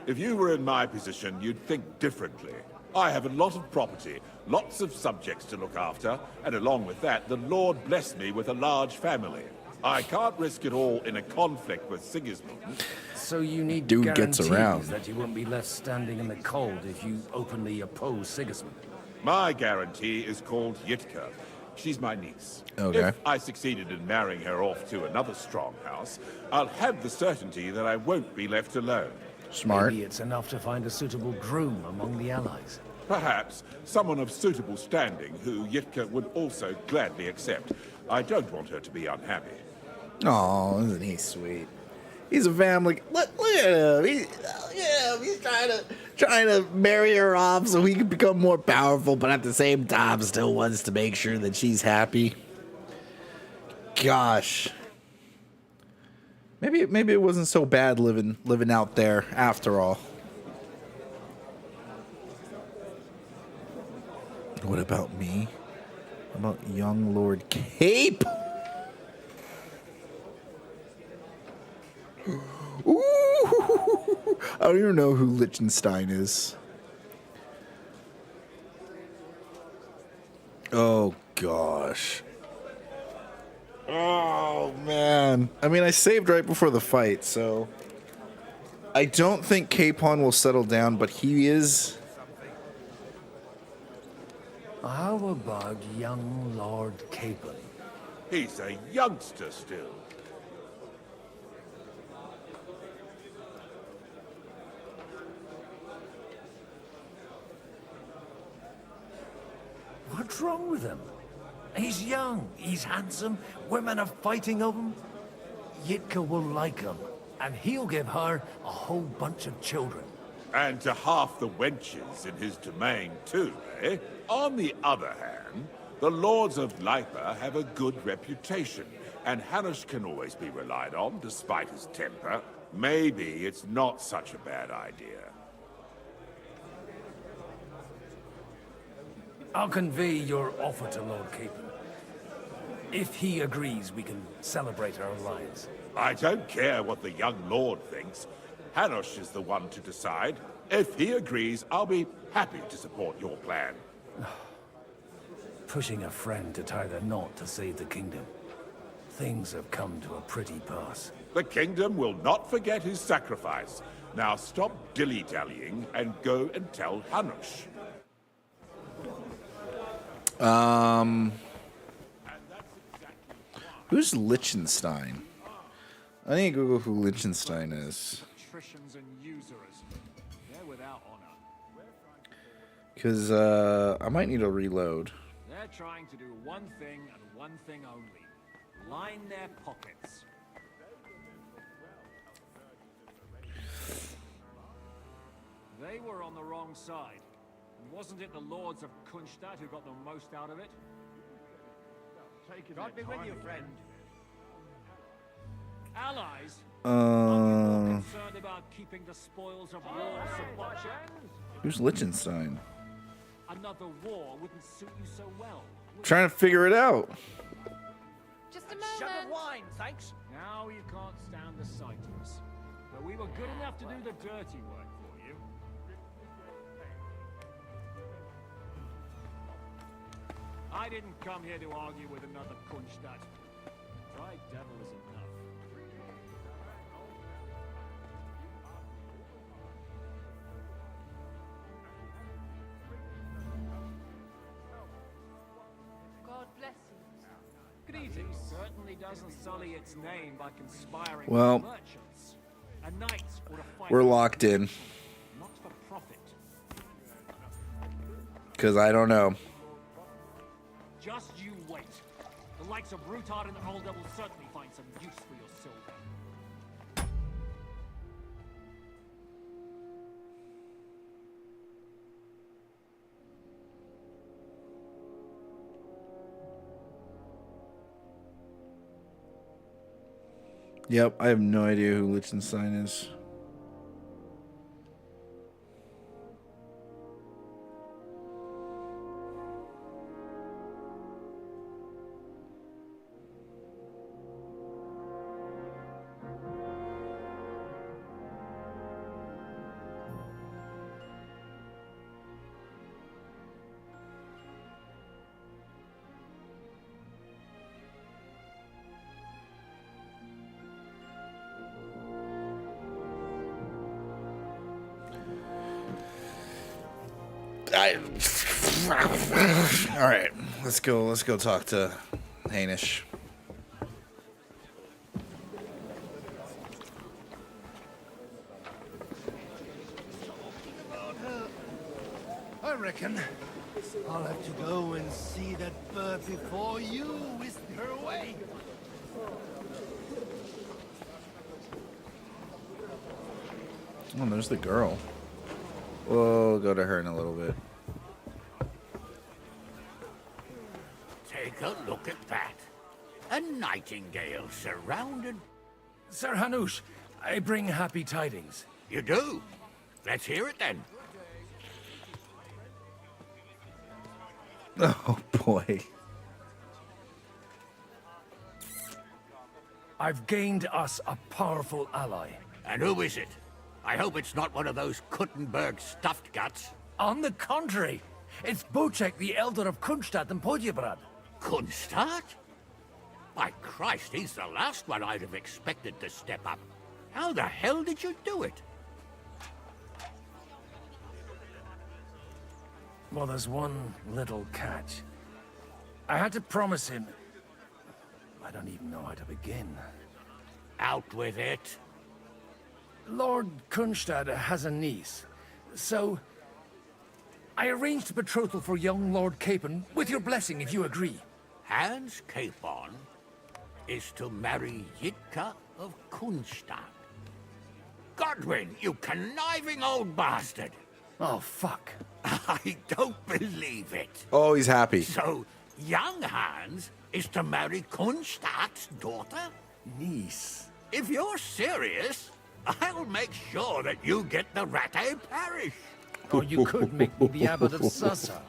If you were in my position, you'd think differently. I have a lot of property, lots of subjects to look after, and along with that, the Lord blessed me with a large family. I can't risk it all in a conflict with Sigismund. So you need Dude guarantees gets around. that you won't be left standing in the cold if you openly oppose Sigismund. My guarantee is called Yitka. She's my niece. Okay. If I succeeded in marrying her off to another strong house, I'll have the certainty that I won't be left alone. Smart. Maybe it's enough to find a suitable groom among the allies. Perhaps someone of suitable standing who Yitka would also gladly accept. I don't want her to be unhappy. Oh, isn't he sweet? He's a family. Look at him. He's trying to marry her off so he can become more powerful, but at the same time still wants to make sure that she's happy. Gosh. Maybe it wasn't so bad living out there after all. What about me? What about young Lord Cape? Ooh, I don't even know who Liechtenstein is. Oh gosh. Oh man. I mean, I saved right before the fight, so I don't think Capon will settle down, but he is. How about young Lord Capon? He's a youngster still. What's wrong with him? He's young, he's handsome, women are fighting over him. Yitka will like him, and he'll give her a whole bunch of children. And to half the wenches in his domain too, eh? On the other hand, the lords of Leipa have a good reputation, and Hanush can always be relied on, despite his temper. Maybe it's not such a bad idea. I'll convey your offer to Lord Capon. If he agrees, we can celebrate our alliance. I don't care what the young lord thinks. Hanush is the one to decide. If he agrees, I'll be happy to support your plan. Pushing a friend to tie the knot to save the kingdom. Things have come to a pretty pass. The kingdom will not forget his sacrifice. Now stop dilly-dallying and go and tell Hanush. Who's Liechtenstein? I need to Google who Liechtenstein is. Patricians and usurers. They're without honor. Because I might need to reload. They're trying to do one thing and one thing only. Line their pockets. They were on the wrong side. And wasn't it the lords of Kunstadt who got the most out of it? God be with you, friend. Allies? concerned about keeping the spoils of war submerged. Who's Liechtenstein? Another war wouldn't suit you so well. Trying to figure it out. Just a moment. Shot of wine, thanks. Now you can't stand the sight of us. But we were good enough to do the dirty work for you. I didn't come here to argue with another Kunstadt. Dry devil is enough. God bless you. Greetings certainly doesn't sully its name by conspiring Well, with merchants. A knight or a fighter. we're locked in. Not for profit. Because I don't know. Just you wait. The likes of Ruthard and Hulda will certainly find some use for your silver. Yep, I have no idea who Liechtenstein is. All right, let's go. Let's go talk to Hainish. I reckon I'll have to go and see that bird before you whisk her away. Oh, there's the girl. We'll go to her in a little bit. Take a look at that. A nightingale surrounded... Sir Hanush, I bring happy tidings. You do? Let's hear it then. Oh, boy. I've gained us a powerful ally. And who is it? I hope it's not one of those Kuttenberg stuffed guts. On the contrary, it's Bocek, the elder of Kunstadt and Podjebrad. Kunstadt? By Christ, he's the last one I'd have expected to step up. How the hell did you do it? Well, there's one little catch. I had to promise him... I don't even know how to begin. Out with it. Lord Kunstadt has a niece, so... I arranged a betrothal for young Lord Capon, with your blessing if you agree. Hans Capon is to marry Yitka of Kunstadt. Godwin, you conniving old bastard! Oh, fuck. I don't believe it. Oh, he's happy. So, young Hans is to marry Kunstadt's daughter? Niece. If you're serious, I'll make sure that you get the Rattay parish. Or you could make me the abbot of Sassa.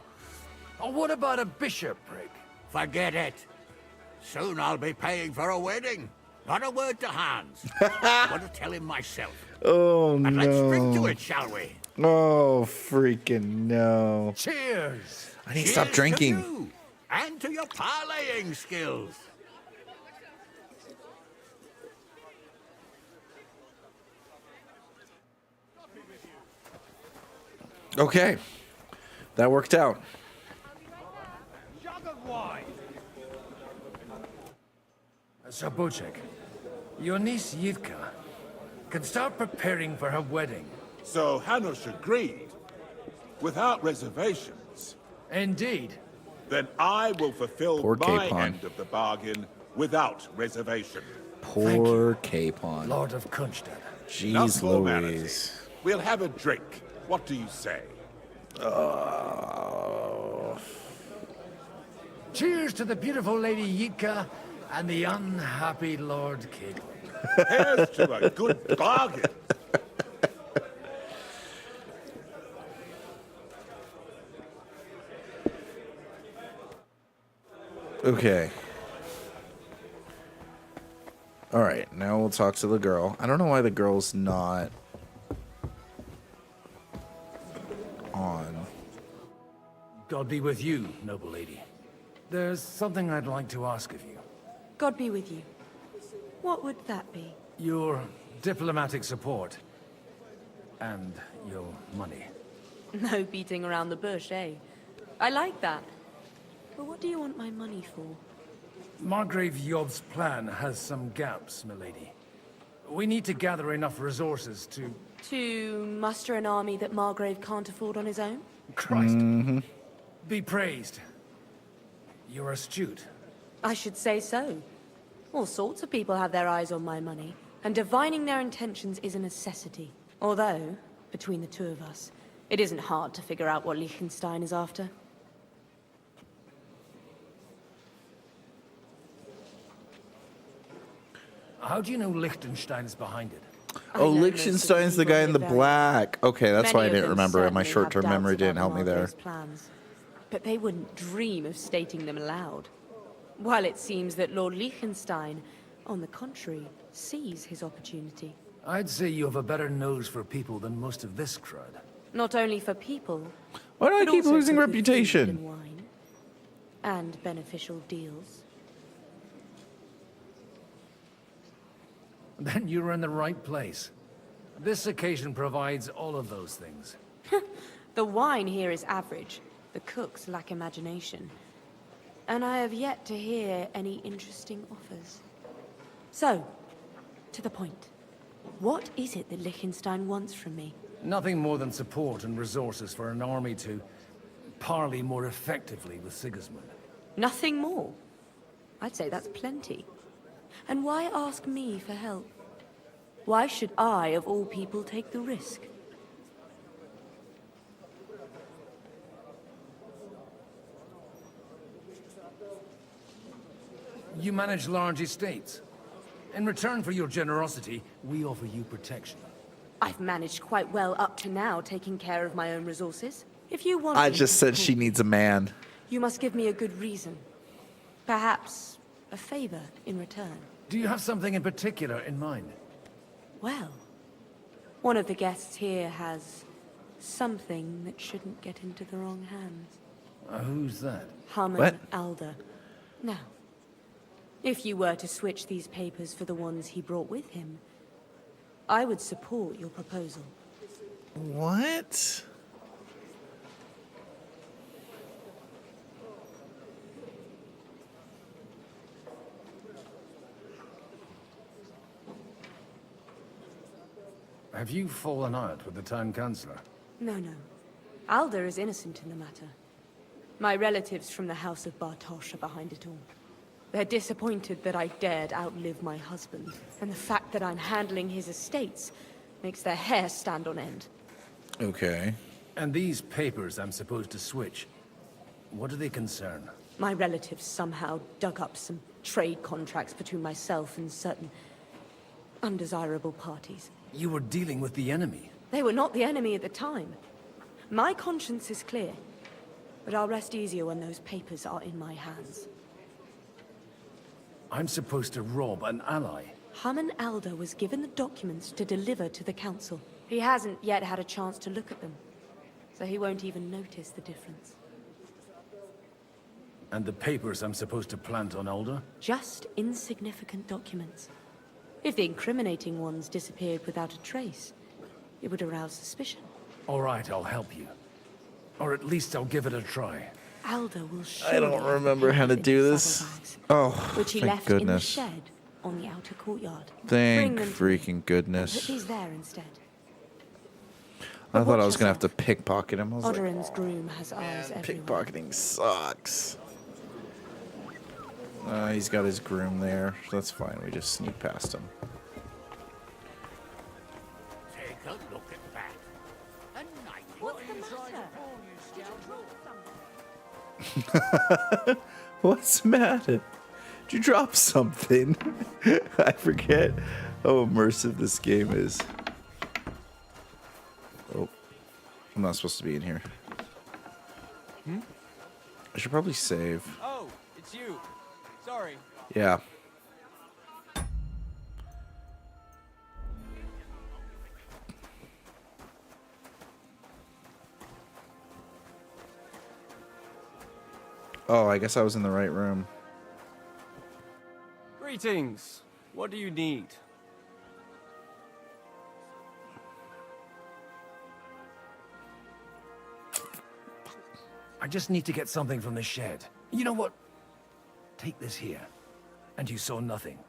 Or what about a bishopric? Forget it. Soon I'll be paying for a wedding. Not a word to Hans. I'm going to tell him myself. Oh, and no. let's drink to it, shall we? Oh, freaking no. Cheers! I need to stop drinking. To you, and to your parlaying skills. Okay. That worked out. Jug of wine. Sir Bocek, your niece Yivka can start preparing for her wedding. So Hanush agreed, without reservations. Indeed. Then I will fulfill Poor my Capon. end of the bargain without reservation. Poor Capon. Lord of Kunstadt. Jeez Enough formality. Louise. We'll have a drink. What do you say? Cheers to the beautiful Lady Yitka and the unhappy Lord Capon. Here's to a good bargain. Okay. All right, now we'll talk to the girl. I don't know why the girl's not on. God be with you, noble lady. There's something I'd like to ask of you. God be with you. What would that be? Your diplomatic support. And your money. No beating around the bush, eh? I like that. But what do you want my money for? Margrave Yob's plan has some gaps, milady. We need to gather enough resources to... To muster an army that Margrave can't afford on his own? Christ. Be praised. You're astute. I should say so. All sorts of people have their eyes on my money, and divining their intentions is a necessity. Although, between the two of us, it isn't hard to figure out what Liechtenstein is after. How do you know Liechtenstein is behind it? Oh, Liechtenstein's the guy in the black. Okay, that's why I Many of didn't them remember it. My certainly have short-term doubts memory didn't about help me there. Margrave's plans, but they wouldn't dream of stating them aloud. While it seems that Lord Liechtenstein, on the contrary, sees his opportunity. I'd say you have a better nose for people than most of this crowd. Not only for people, Why do I but keep also losing for good food reputation? and wine, and beneficial deals. Then you're in the right place. This occasion provides all of those things. The wine here is average. The cooks lack imagination. And I have yet to hear any interesting offers. So, to the point. What is it that Liechtenstein wants from me? Nothing more than support and resources for an army to parley more effectively with Sigismund. Nothing more? I'd say that's plenty. And why ask me for help? Why should I, of all people, take the risk? You manage large estates. In return for your generosity, we offer you protection. I've managed quite well up to now, taking care of my own resources. If you want I me just to said support she needs a man. you must give me a good reason. Perhaps a favor in return. Do you have something in particular in mind? Well, one of the guests here has something that shouldn't get into the wrong hands. Who's that? Harmon Alder. Now, if you were to switch these papers for the ones he brought with him, I would support your proposal. What? Have you fallen out with the town councillor? No, no. Alder is innocent in the matter. My relatives from the House of Bartosz are behind it all. They're disappointed that I dared outlive my husband, and the fact that I'm handling his estates makes their hair stand on end. Okay. And these papers I'm supposed to switch, what do they concern? My relatives somehow dug up some trade contracts between myself and certain undesirable parties. You were dealing with the enemy. They were not the enemy at the time. My conscience is clear, but I'll rest easier when those papers are in my hands. I'm supposed to rob an ally. Harmon Alder was given the documents to deliver to the council. He hasn't yet had a chance to look at them, so he won't even notice the difference. And the papers I'm supposed to plant on Alder? Just insignificant documents. If the incriminating ones disappeared without a trace, it would arouse suspicion. All right, I'll help you. Or at least I'll give it a try. Alder will show I don't remember how to do this. Oh, which he thank left in the goodness. shed on the outer courtyard. Thank Bring them to freaking me. Put goodness. these there instead. I thought I was gonna have to pickpocket him. I was like, Odoran's groom has eyes everywhere. pickpocketing sucks. He's got his groom there. That's fine. We just sneak past him. Take a look at that. A nice What's the matter? Did you drop something? What's the matter? Did you drop something? I forget. how immersive this game is. Oh, I'm not supposed to be in here. I should probably save. Oh, it's you. Sorry. Yeah. Oh, I guess I was in the right room. Greetings. What do you need? I just need to get something from the shed. You know what? Take this here. And you saw nothing.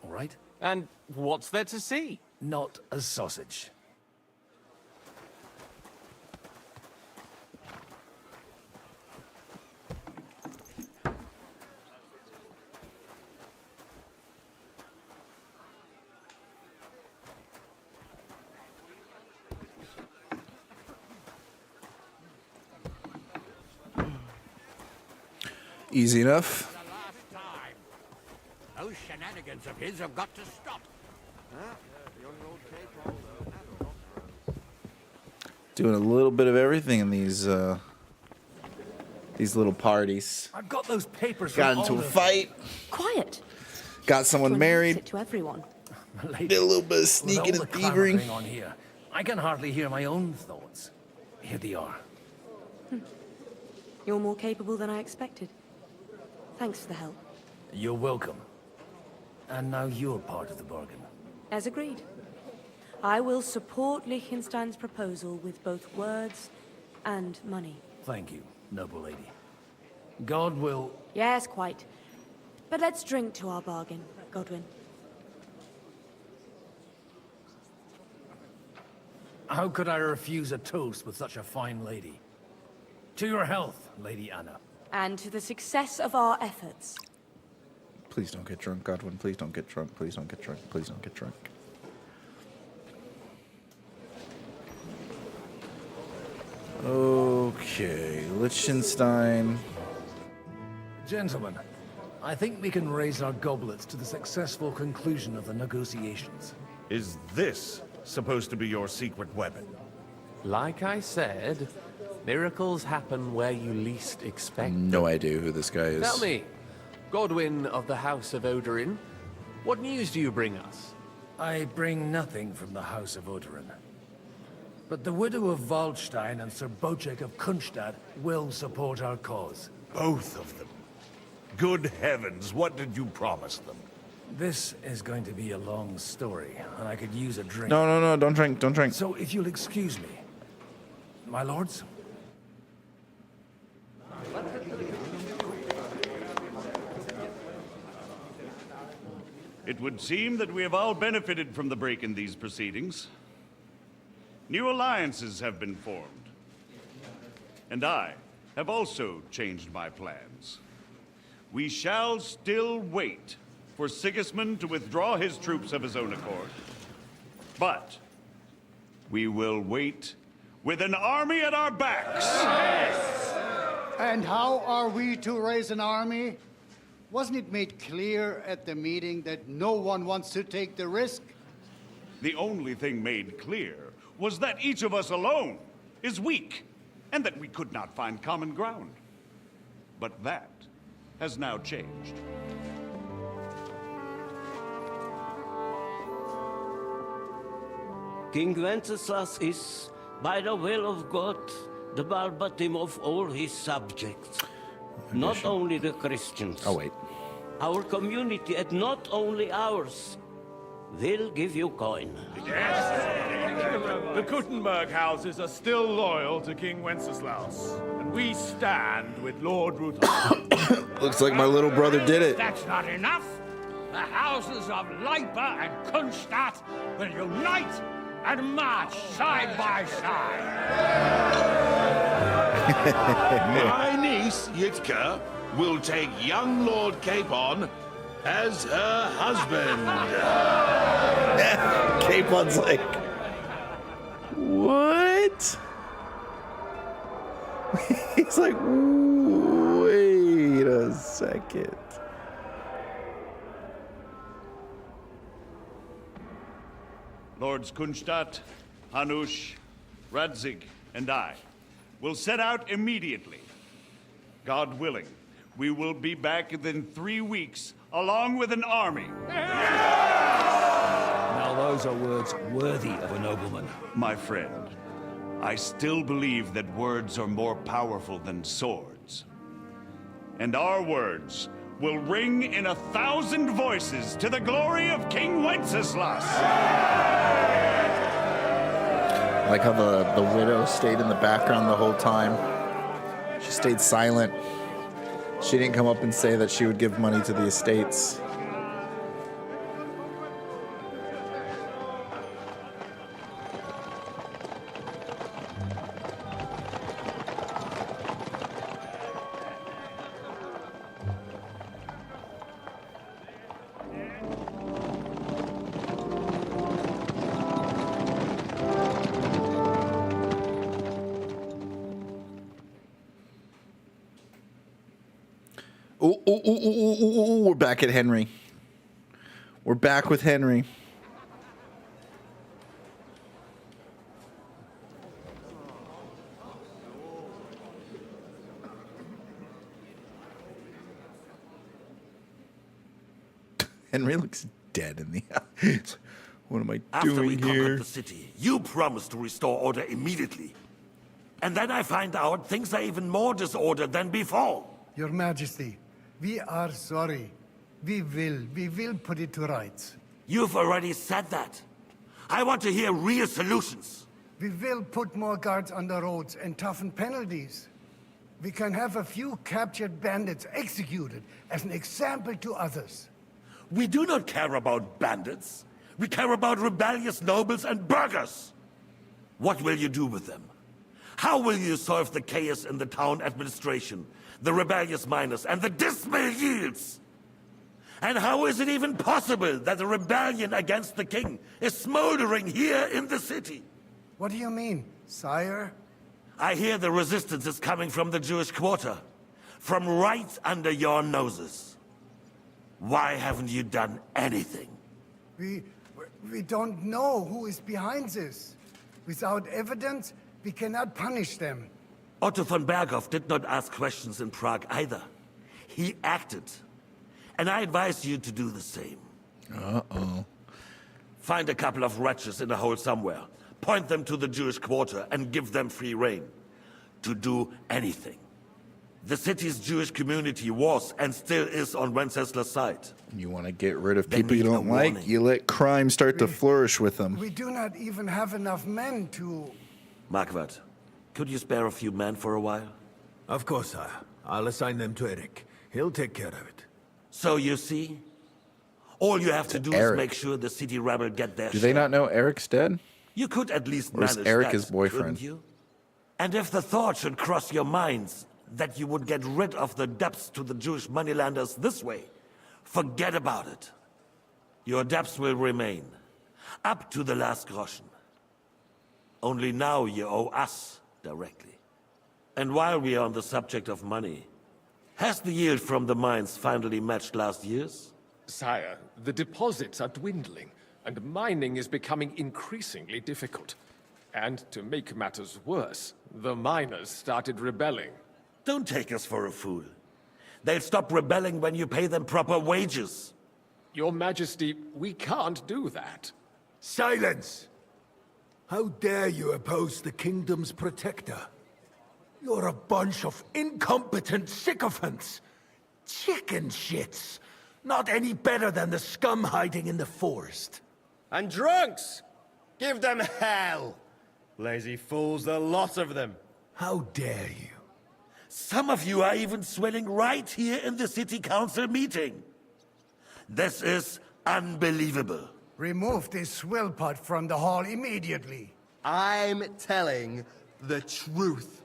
All right? And what's there to see? Not a sausage. Easy enough. Those shenanigans of his have got to stop. Doing a little bit of everything in these little parties. I've got those papers. Got into a fight. Quiet. Got someone married. To everyone. Did a little bit of sneaking and thieving. On here, I can hardly hear my own thoughts. Here they are. You're more capable than I expected. Thanks for the help. You're welcome. And now you're part of the bargain. As agreed. I will support Liechtenstein's proposal with both words and money. Thank you, noble lady. God will... Yes, quite. But let's drink to our bargain, Godwin. How could I refuse a toast with such a fine lady? To your health, Lady Anna. And to the success of our efforts. Please don't get drunk, Godwin. Please don't get drunk. Please don't get drunk. Please don't get drunk. Okay, Liechtenstein. Gentlemen, I think we can raise our goblets to the successful conclusion of the negotiations. Is this supposed to be your secret weapon? Like I said, miracles happen where you least expect them. No idea who this guy is. Tell me, Godwin of the House of Odorin, what news do you bring us? I bring nothing from the House of Odorin. But the widow of Waldstein and Sir Bocek of Kunstadt will support our cause. Both of them. Good heavens, what did you promise them? This is going to be a long story, and I could use a drink. No, don't drink, don't drink. So if you'll excuse me, my lords? It would seem that we have all benefited from the break in these proceedings. New alliances have been formed. And I have also changed my plans. We shall still wait for Sigismund to withdraw his troops of his own accord. But we will wait with an army at our backs. Yes. And how are we to raise an army? Wasn't it made clear at the meeting that no one wants to take the risk? The only thing made clear was that each of us alone is weak, and that we could not find common ground. But that has now changed. King Wenceslas is, by the will of God, the balbatim of all his subjects. Not only the Christians. Oh, wait. Our community, and not only ours, will give you coin. The Kuttenberg houses are still loyal to King Wenceslaus, and we stand with Lord Rudolf. Looks like my little brother did it. That's not enough. The houses of Leipa and Kunstadt will unite and march side by side. My niece, Yitka, will take young Lord Capon as her husband. Capon's like, what? He's like, wait a second. Lords Kunstadt, Hanush, Radzig, and I will set out immediately. God willing, we will be back within 3 weeks, along with an army. Now those are words worthy of a nobleman. My friend, I still believe that words are more powerful than swords. And our words will ring in 1,000 voices to the glory of King Wenceslas. I like how the widow stayed in the background the whole time. She stayed silent. She didn't come up and say that she would give money to the estates. Ooh, we're back at Henry. We're back with Henry. Henry looks dead in the eyes. What am I After we doing conquered here? the city, you promised to restore order immediately. And then I find out things are even more disordered than before. Your Majesty, we are sorry. We will put it to rights. You've already said that. I want to hear real solutions. We will put more guards on the roads and toughen penalties. We can have a few captured bandits executed as an example to others. We do not care about bandits. We care about rebellious nobles and burghers. What will you do with them? How will you solve the chaos in the town administration, the rebellious miners, and the dismal yields? And how is it even possible that a rebellion against the king is smoldering here in the city? What do you mean, sire? I hear the resistance is coming from the Jewish quarter, from right under your noses. Why haven't you done anything? We don't know who is behind this. Without evidence, we cannot punish them. Otto von Berghoff did not ask questions in Prague either. He acted. And I advise you to do the same. Uh-oh. Find a couple of wretches in a hole somewhere, point them to the Jewish quarter, and give them free rein to do anything. The city's Jewish community was and still is on Wenceslas' side. You want to get rid of They people you need don't no like, warning. you let crime start to flourish with them. We do not even have enough men to... Marquardt, could you spare a few men for a while? Of course, sire. I'll assign them to Eric. He'll take care of it. So you see, all you have to do Eric. is make sure the city rebel get their Do share. they not know Eric's dead? You could at least Or is manage Eric that, his boyfriend? couldn't you? And if the thought should cross your minds that you would get rid of the debts to the Jewish moneylenders this way, forget about it. Your debts will remain, up to the last groschen. Only now you owe us directly. And while we are on the subject of money, has the yield from the mines finally matched last year's? Sire, the deposits are dwindling, and mining is becoming increasingly difficult. And to make matters worse, the miners started rebelling. Don't take us for a fool. They'll stop rebelling when you pay them proper wages. Your Majesty, we can't do that. Silence! How dare you oppose the kingdom's protector? You're a bunch of incompetent sycophants. Chicken shits. Not any better than the scum hiding in the forest. And drunks! Give them hell! Lazy fools, the lot of them. How dare you? Some of you are even swilling right here in the city council meeting. This is unbelievable. Remove this swill pot from the hall immediately. I'm telling the truth.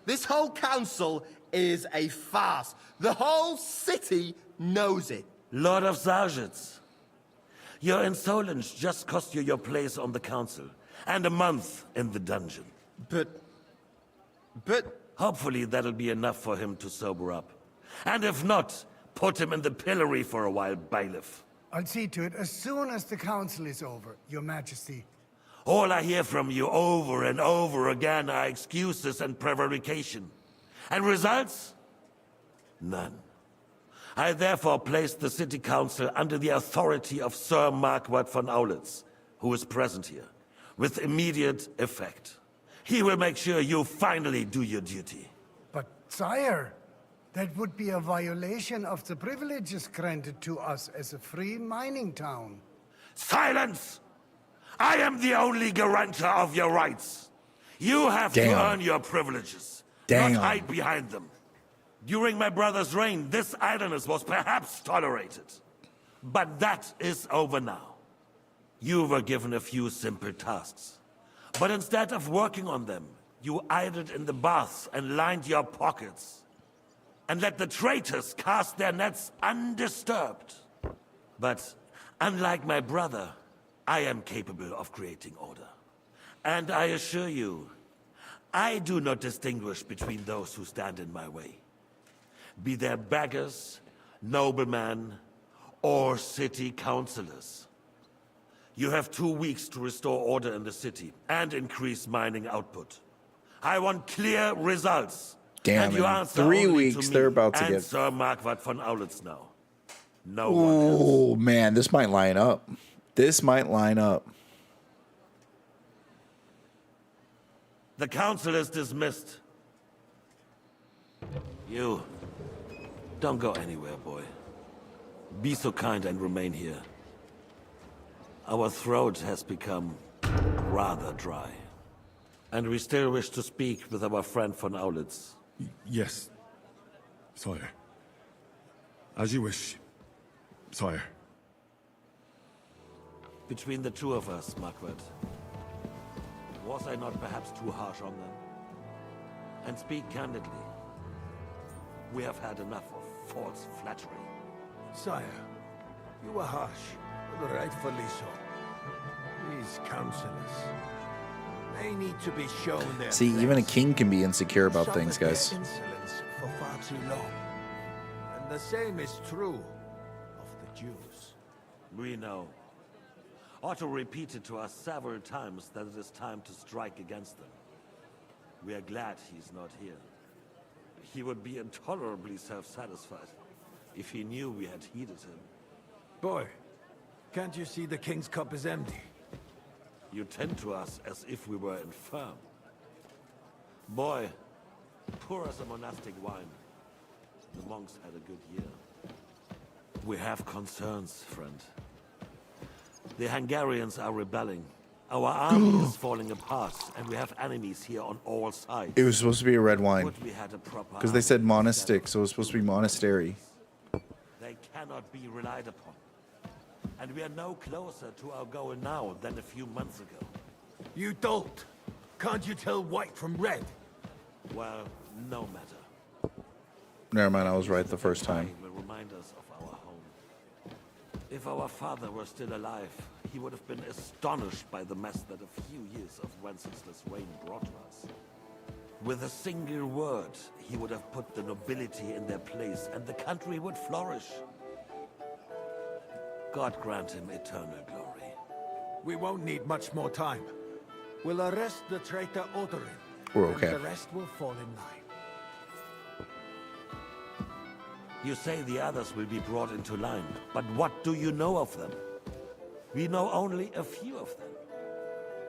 This whole council is a farce. The whole city knows it. Lord of Sargents, your insolence just cost you your place on the council, and a month in the dungeon. But... Hopefully that'll be enough for him to sober up. And if not, put him in the pillory for a while, bailiff. I'll see to it as soon as the council is over, Your Majesty. All I hear from you over and over again are excuses and prevarication. And results? None. I therefore placed the city council under the authority of Sir Marquardt von Aulitz, who is present here, with immediate effect. He will make sure you finally do your duty. But, sire, that would be a violation of the privileges granted to us as a free mining town. Silence! I am the only guarantor of your rights. You have to earn your privileges, not hide behind them. During my brother's reign, this idleness was perhaps tolerated. But that is over now. You were given a few simple tasks. But instead of working on them, you idled in the baths and lined your pockets. And let the traitors cast their nets undisturbed. But unlike my brother, I am capable of creating order. And I assure you, I do not distinguish between those who stand in my way. Be they beggars, noblemen, or city councillors. You have 2 weeks to restore order in the city and increase mining output. I want clear results. Damn, and you in answer 3 only weeks to they're me about to and get... Sir Marquardt von Aulitz now. No one else. Oh, man, this might line up. This might line up. The council is dismissed. You, don't go anywhere, boy. Be so kind and remain here. Our throat has become rather dry. And we still wish to speak with our friend von Aulitz. Yes, sire. As you wish, sire. Between the two of us, Marquardt, was I not perhaps too harsh on them? And speak candidly, we have had enough of false flattery. Sire, you were harsh, but rightfully so. These councillors, they need to be shown their See, even a king can be insecure about things, guys. Suffered their insolence for far too long. And the same is true of the Jews. We know. Otto repeated to us several times that it is time to strike against them. We are glad he's not here. He would be intolerably self-satisfied if he knew we had heeded him. Boy, can't you see the king's cup is empty? You tend to us as if we were infirm. Boy, pour us a monastic wine. The monks had a good year. We have concerns, friend. The Hungarians are rebelling. Our army is falling apart, and we have enemies here on all sides. It was supposed to be a red wine. Would we had a proper Because they said monastic, so it was supposed to be monastery. They cannot be relied upon. And we are no closer to our goal now than a few months ago. You don't. Can't you tell white from red? Well, no matter. Never mind, I was right the first time. Will remind us of our home. If our father were still alive, he would have been astonished by the mess that a few years of Wenceslas' reign brought to us. With a single word, he would have put the nobility in their place, and the country would flourish. God grant him eternal glory. We won't need much more time. We'll arrest the traitor Odorin. We're okay. And the rest will fall in line. You say the others will be brought into line, but what do you know of them? We know only a few of them.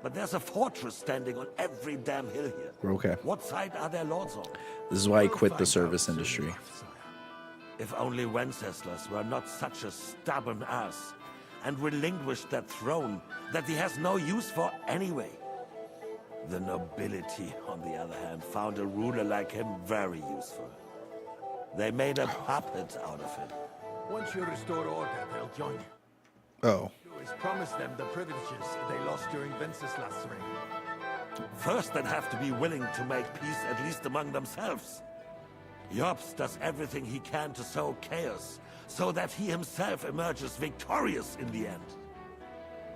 But there's a fortress standing on every damn hill here. We're okay. What side are their lords on? This is why I quit the service industry. If only Wenceslas were not such a stubborn ass, and relinquished that throne that he has no use for anyway. The nobility, on the other hand, found a ruler like him very useful. They made a puppet out of him. Once you restore order, they'll join you. Oh. You always promise them the privileges they lost during Wenceslas' reign. First, they'd have to be willing to make peace at least among themselves. Jobst does everything he can to sow chaos, so that he himself emerges victorious in the end.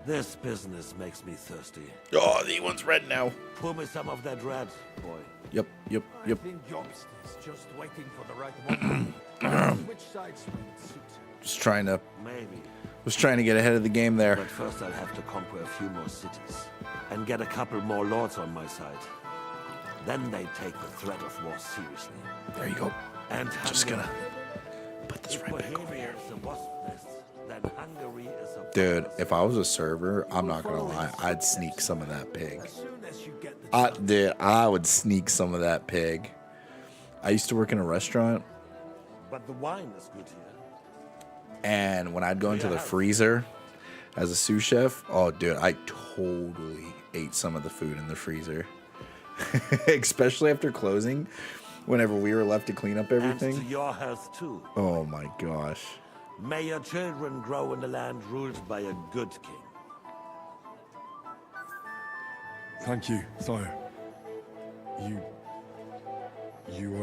This business makes me thirsty. Oh, the one's red now. Pour me some of that red, boy. Yep. I think Jobst is just waiting for the right moment. Which side swing suits him? Just trying to Maybe. Was trying to get ahead of the game there. But first I'll have to conquer a few more cities and get a couple more lords on my side. Then they take the threat of war seriously. There you go. And just gonna put this right back over here. Dude, if I was a server, I'm not gonna lie, I'd sneak some of that pig. Dude, I would sneak some of that pig. I used to work in a restaurant. But the wine is good here. And when I'd go into the freezer as a sous chef, oh, dude, I totally ate some of the food in the freezer. Especially after closing, whenever we were left to clean up everything. And to your health, too. Oh, my gosh. May your children grow in a land ruled by a good king. Thank you, sire. You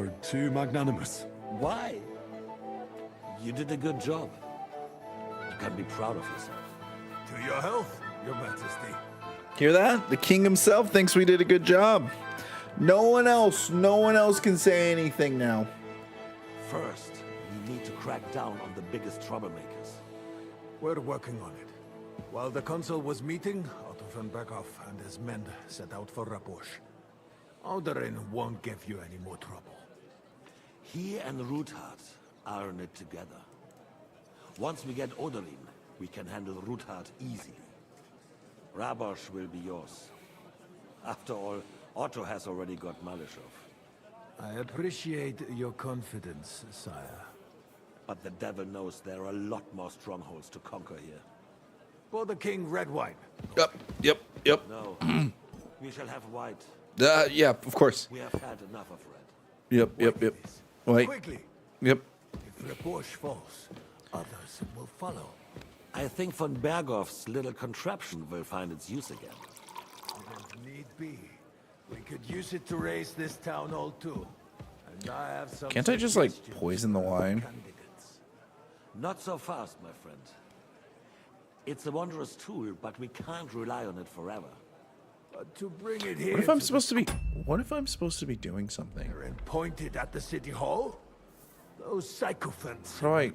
are too magnanimous. Why? You did a good job. You can be proud of yourself. To your health, your majesty. Hear that? The king himself thinks we did a good job. No one else can say anything now. First, we need to crack down on the biggest troublemakers. We're working on it. While the council was meeting, Otto von Berghoff and his men set out for Rabosch. Alderin won't give you any more trouble. He and Ruthard are in it together. Once we get Odorin, we can handle Ruthard easily. Rabosch will be yours. After all, Otto has already got Malishov. I appreciate your confidence, sire. But the devil knows there are a lot more strongholds to conquer here. For the king, red wine. Yep. No, we shall have white. Yeah, of course. We have had enough of red. Yep. Wait. Quickly. Yep. If Rabosch falls, others will follow. I think von Berghoff's little contraption will find its use again. If need be, we could use it to raise this town hall too. And I have some. Can't I just like poison the wine? Not so fast, my friend. It's a wondrous tool, but we can't rely on it forever. But to bring it here. What if I'm supposed to be? What if I'm supposed to be doing something? And pointed at the city hall? Those sycophants. How do I?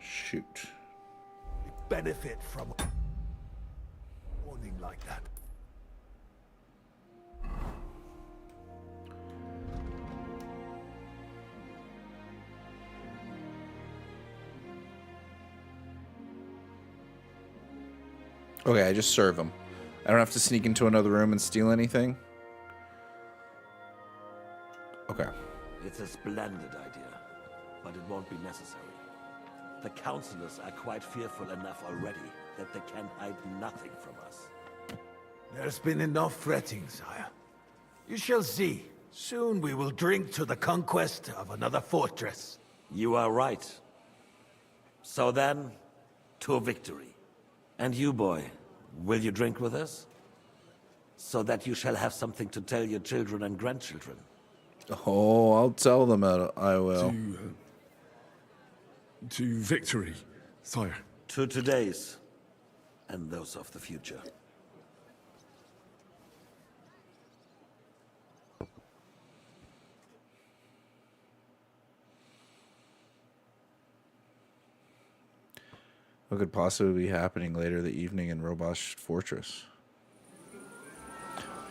Shoot. Benefit from warning like that. Okay, I just serve them. I don't have to sneak into another room and steal anything. Okay. It's a splendid idea, but it won't be necessary. The councillors are quite fearful enough already that they can hide nothing from us. There's been enough fretting, sire. You shall see. Soon we will drink to the conquest of another fortress. You are right. So then, to victory. And you, boy, will you drink with us? So that you shall have something to tell your children and grandchildren. Oh, I'll tell them I will. To victory, sire. To today's, and those of the future. What could possibly be happening later the evening in Robosh Fortress?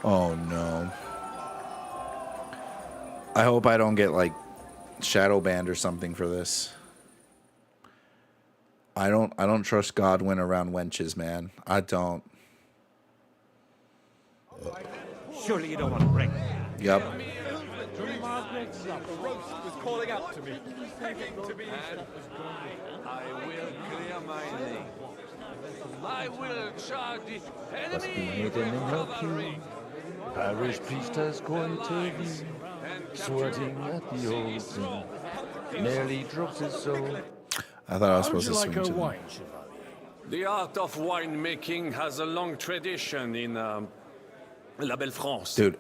Oh no. I hope I don't get like shadow banned or something for this. I don't trust Godwin around wenches, man. I don't. Surely you don't want to break. Yep. The roast was calling out to me, begging to be. I will clear my name. I will charge the enemy with cavalry. Parish priest has coined to thee, sweating at the old sin. Nearly drops his soul. I thought I was supposed to swing How would to you them. like a wine, Chevalier? The art of winemaking has a long tradition in La Belle France. Dude,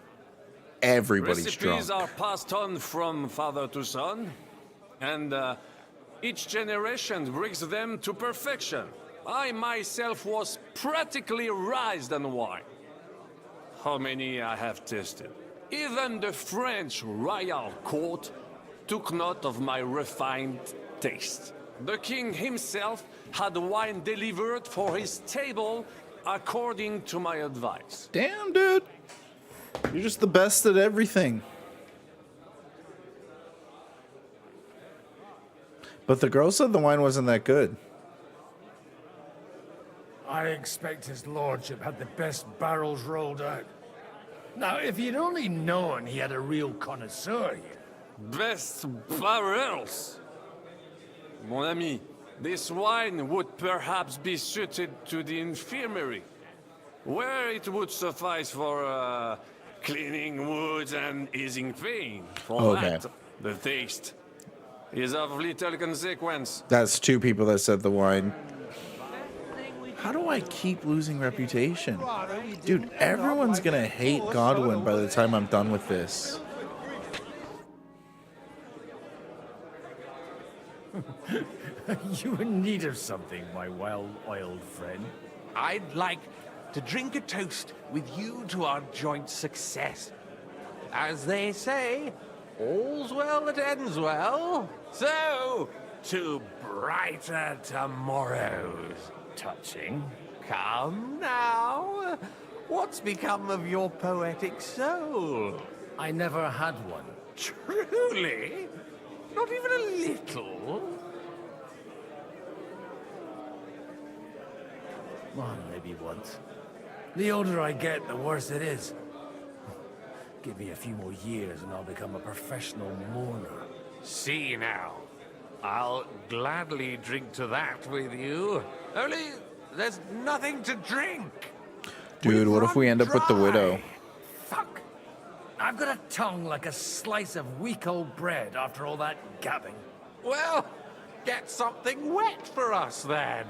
everybody's Recipes drunk. are passed on from father to son, and each generation brings them to perfection. I myself was practically raised on wine. How many I have tasted. Even the French royal court took note of my refined taste. The king himself had the wine delivered for his table according to my advice. Damn, dude. You're just the best at everything. But the girl said the wine wasn't that good. I expect his lordship had the best barrels rolled out. Now, if you'd only known he had a real connoisseur here. Best barrels. Mon ami, this wine would perhaps be suited to the infirmary, where it would suffice for cleaning wounds and easing pain. For that, the taste is of little consequence. That's two people that said the wine. How do I keep losing reputation? Dude, everyone's gonna hate Godwin by the time I'm done with this. You in need of something, my well-oiled friend? I'd like to drink a toast with you to our joint success. As they say, all's well that ends well. So, to brighter tomorrows. Touching. Come now. What's become of your poetic soul? I never had one. Truly? Not even a little? Well, maybe once. The older I get, the worse it is. Give me a few more years and I'll become a professional mourner. See now. I'll gladly drink to that with you. Only, there's nothing to drink. Dude, what if we end up with the widow? Fuck. I've got a tongue like a slice of weak old bread after all that gabbing. Well, get something wet for us then.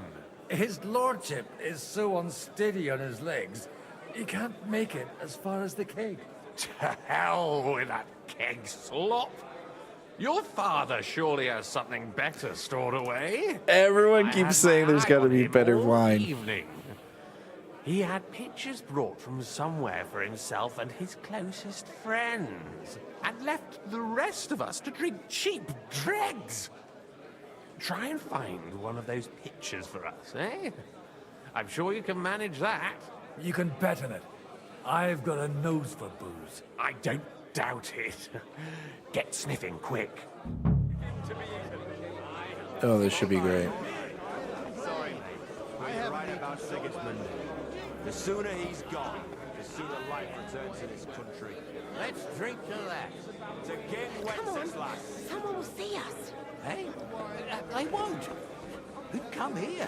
His lordship is so unsteady on his legs, he can't make it as far as the keg. To hell with that keg slop. Your father surely has something better stored away. Everyone keeps saying there's got to be better wine. Evening. He had pictures brought from somewhere for himself and his closest friends, and left the rest of us to drink cheap dregs. Try and find one of those pictures for us, eh? I'm sure you can manage that. You can bet on it. I've got a nose for booze. I don't doubt it. Get sniffing quick. Oh, this should be great. Sorry, we're right about Sigismund. The sooner he's gone, the sooner life returns in this country. Let's drink to that. To King Wenceslas. Someone will see us. Hey, they won't. Who'd come here?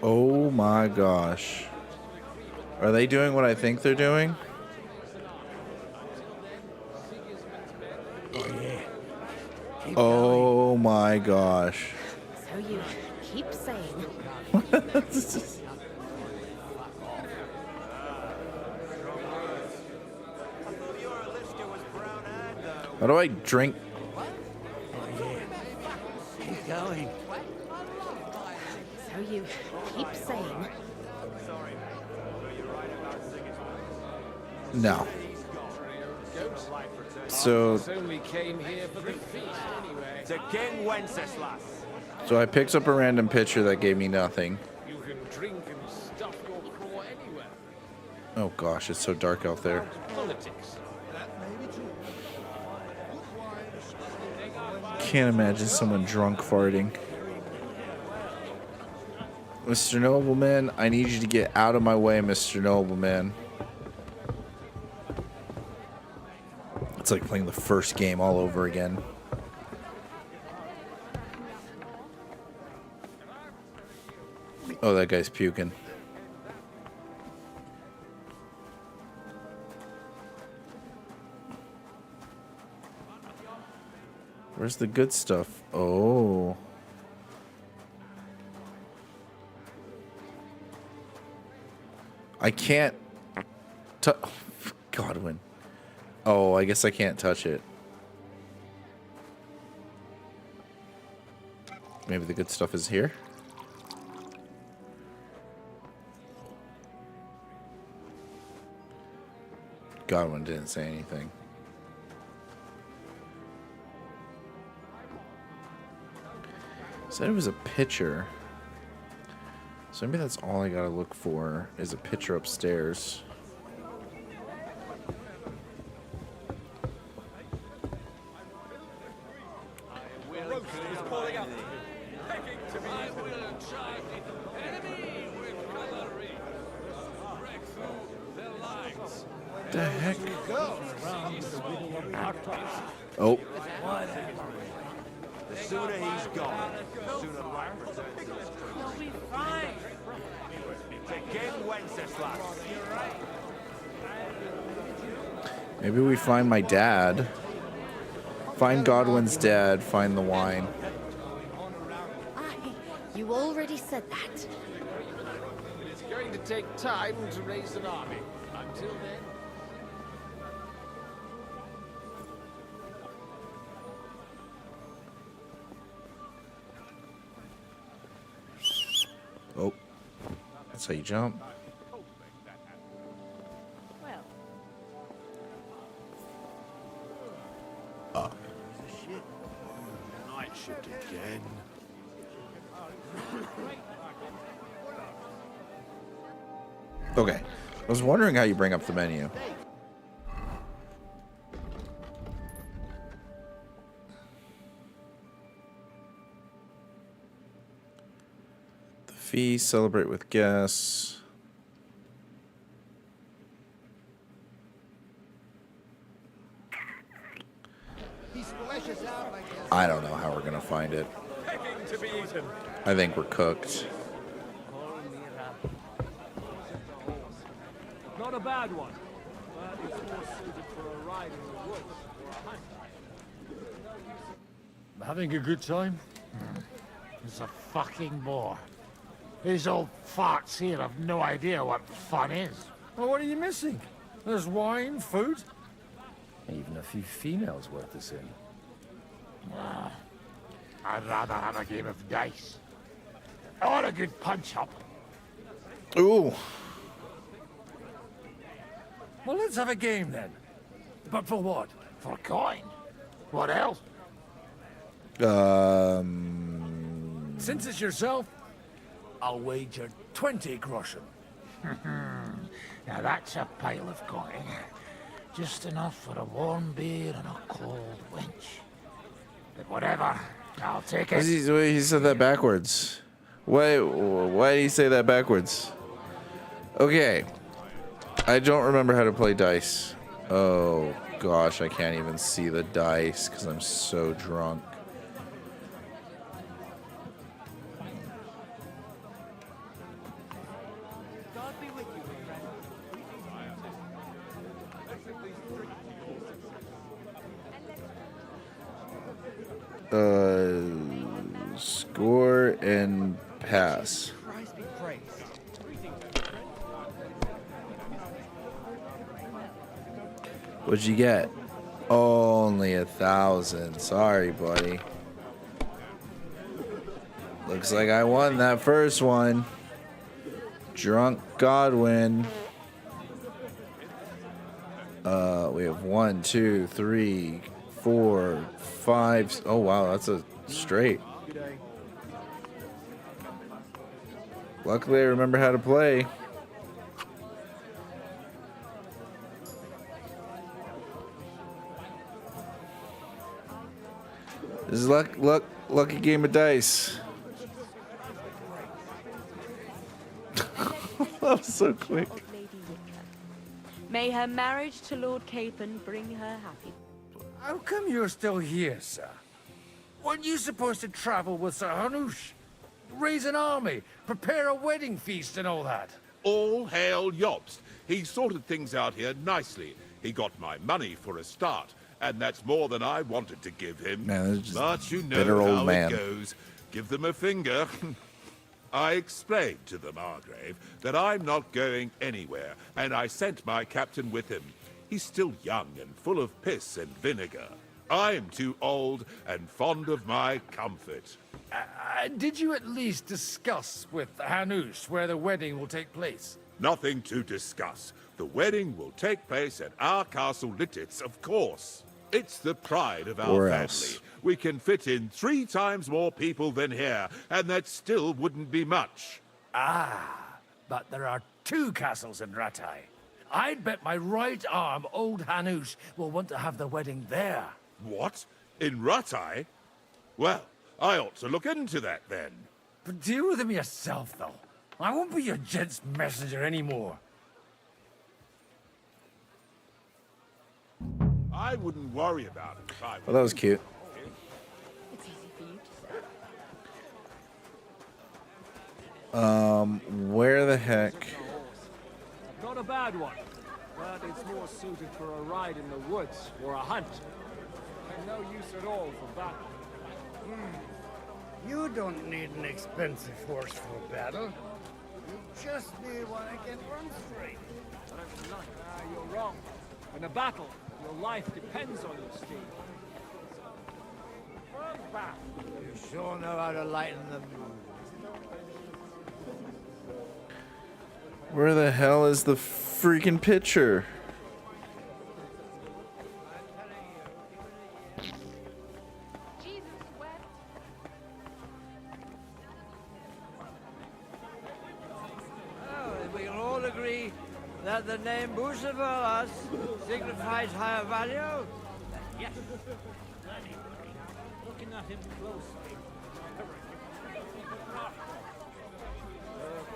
Oh my gosh. Are they doing what I think they're doing? Oh my gosh. So you keep saying. How do I drink? Keep going. So you keep saying. No. So, Only came here for the feast anyway. To King Wenceslas. so I picked up a random picture that gave me nothing. You can drink and stuff your craw anywhere. Oh gosh, it's so dark out there. Politics. Can't imagine someone drunk farting. Mr. Nobleman, I need you to get out of my way, Mr. Nobleman. It's like playing the first game all over again. Oh, that guy's puking. Where's the good stuff? Oh. I can't... Godwin. Oh, I guess I can't touch it. Maybe the good stuff is here? Godwin didn't say anything. Said it was a pitcher. So maybe that's all I gotta look for is a pitcher upstairs. The heck? Oh. The sooner he's gone, the sooner life returns to his country. You'll be fine. To King Wenceslas. Maybe we find my dad. Find Godwin's dad, find the wine. Aye, you already said that. It's going to take time to raise an army. Until then. Oh. That's how you jump. Well, Night shift again. Okay. I was wondering how you bring up the menu. The feast, celebrate with guests. I don't know how we're gonna find it. To be eaten. I think we're cooked. Not a bad one, but it's more suited for a ride in the woods or a hunt. Having a good time? It's a fucking bore. These old farts here have no idea what fun is. Well, what are you missing? There's wine, food. Even a few females worth the sin. I'd rather have a game of dice. Or a good punch-up. Ooh. Well, let's have a game then. But for what? For coin. What else? Since it's yourself, I'll wager 20 groschen. Now that's a pile of coin. Just enough for a warm beer and a cold wench. But whatever, I'll take it. He said that backwards. Why did he say that backwards? Okay. I don't remember how to play dice. Oh, gosh, I can't even see the dice because I'm so drunk. Score and pass. What'd you get? Only 1,000. Sorry, buddy. Looks like I won that first one. Drunk Godwin. We have 1, 2, 3, 4, 5. Oh wow, that's a straight. Luckily, I remember how to play. This is lucky game of dice. That was so quick. May her marriage to Lord Capon bring her happy. How come you're still here, sir? Weren't you supposed to travel with Sir Hanush? Raise an army, prepare a wedding feast and all that? All hail Jobst. He sorted things out here nicely. He got my money for a start, and that's more than I wanted to give him. Man, just but you bitter know old how man. it goes. Give them a finger. I explained to the Margrave that I'm not going anywhere, and I sent my captain with him. He's still young and full of piss and vinegar. I am too old and fond of my comfort. Did you at least discuss with Hanush where the wedding will take place? Nothing to discuss. The wedding will take place at our castle Littitz, of course. It's the pride of our Or family. else. we can fit in 3 times more people than here, and that still wouldn't be much. Ah, but there are 2 castles in Rattay. I'd bet my right arm old Hanush will want to have the wedding there. What? In Rattay? Well, I ought to look into that then. But deal with him yourself, though. I won't be your gent's messenger anymore. I wouldn't worry about it if I were Well, that was you. cute. It's easy for you to say. Where the heck? Not a bad one, but it's more suited for a ride in the woods or a hunt. And no use at all for battle. You don't need an expensive horse for battle. You just need one that can run straight. You're wrong. In a battle, your life depends on your steed. You sure know how to lighten the mood. Where the hell is the freaking picture? We can all agree that the name Bucevalas signifies higher value. Yes. Looking at him closely.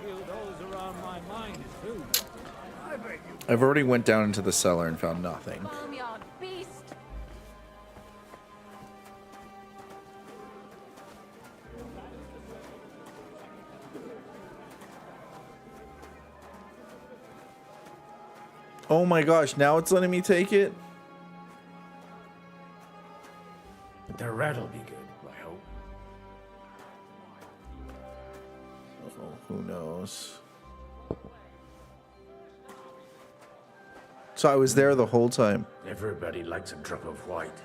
There are those around my mind too. I've already went down into the cellar and found nothing. Farmyard beast. Oh my gosh, now it's letting me take it? The red'll be good, I hope. Oh, who knows? So I was there the whole time. Everybody likes a drop of white.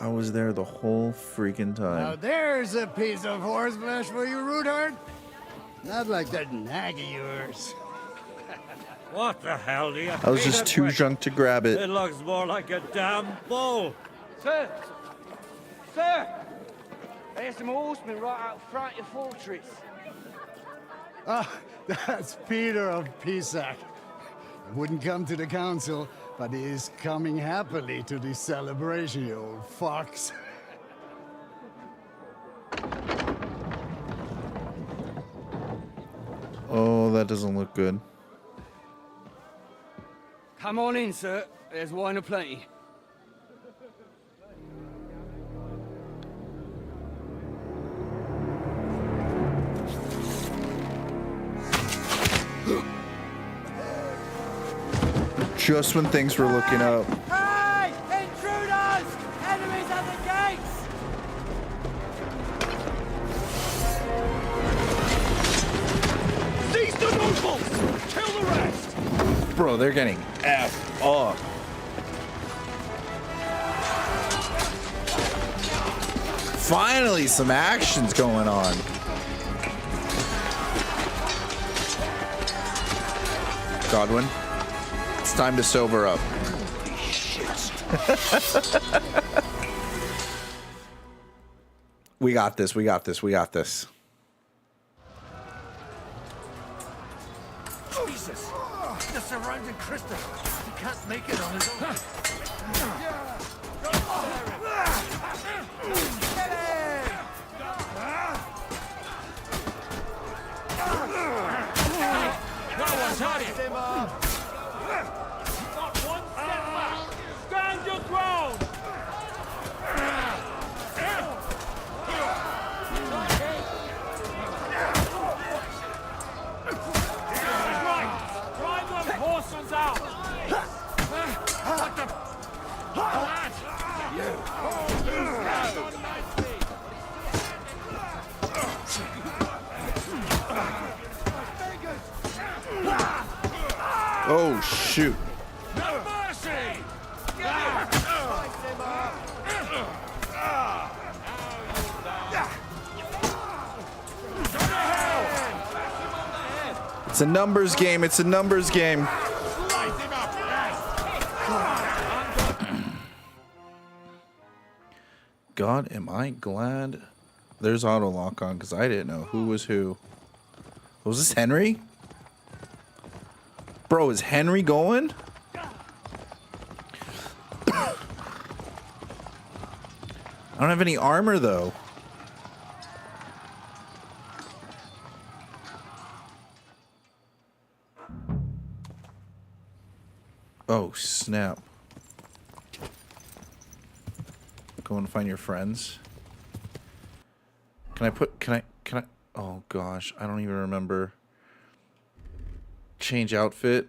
I was there the whole freaking Now time. there's a piece of horse flesh for you, Rootheart. Not like that nag of yours. What the hell do you I was mean just that too way? drunk to grab it. It looks more like a damn bull. Sir! Sir! There's some horsemen right out front of your fortress. Ah, that's Peter of Pisac. He wouldn't come to the council, but he is coming happily to the celebration, you old fox. Oh, that doesn't look good. Come on in, sir. There's wine aplenty. Just when things were looking up. Hey! Intruders! Enemies at the gates! Seize the nobles! Kill the rest! Bro, they're getting F up. Finally, some action's going on. Godwin, it's time to sober up. We got this, we got this, we got this. Jesus! The surrounding crystal. He can't make it on his own. No one's had it! Not one step back! Stand your ground! Right! Drive those horses out! What the... Lad! Oh, shoot. No mercy! It's a numbers game, it's a numbers game. Light him up! God, am I glad there's auto lock on, because I didn't know who was who. Was this Henry? Bro, is Henry going? I don't have any armor though. Oh, snap. Go and find your friends. Can I, oh gosh, I don't even remember. Change outfit.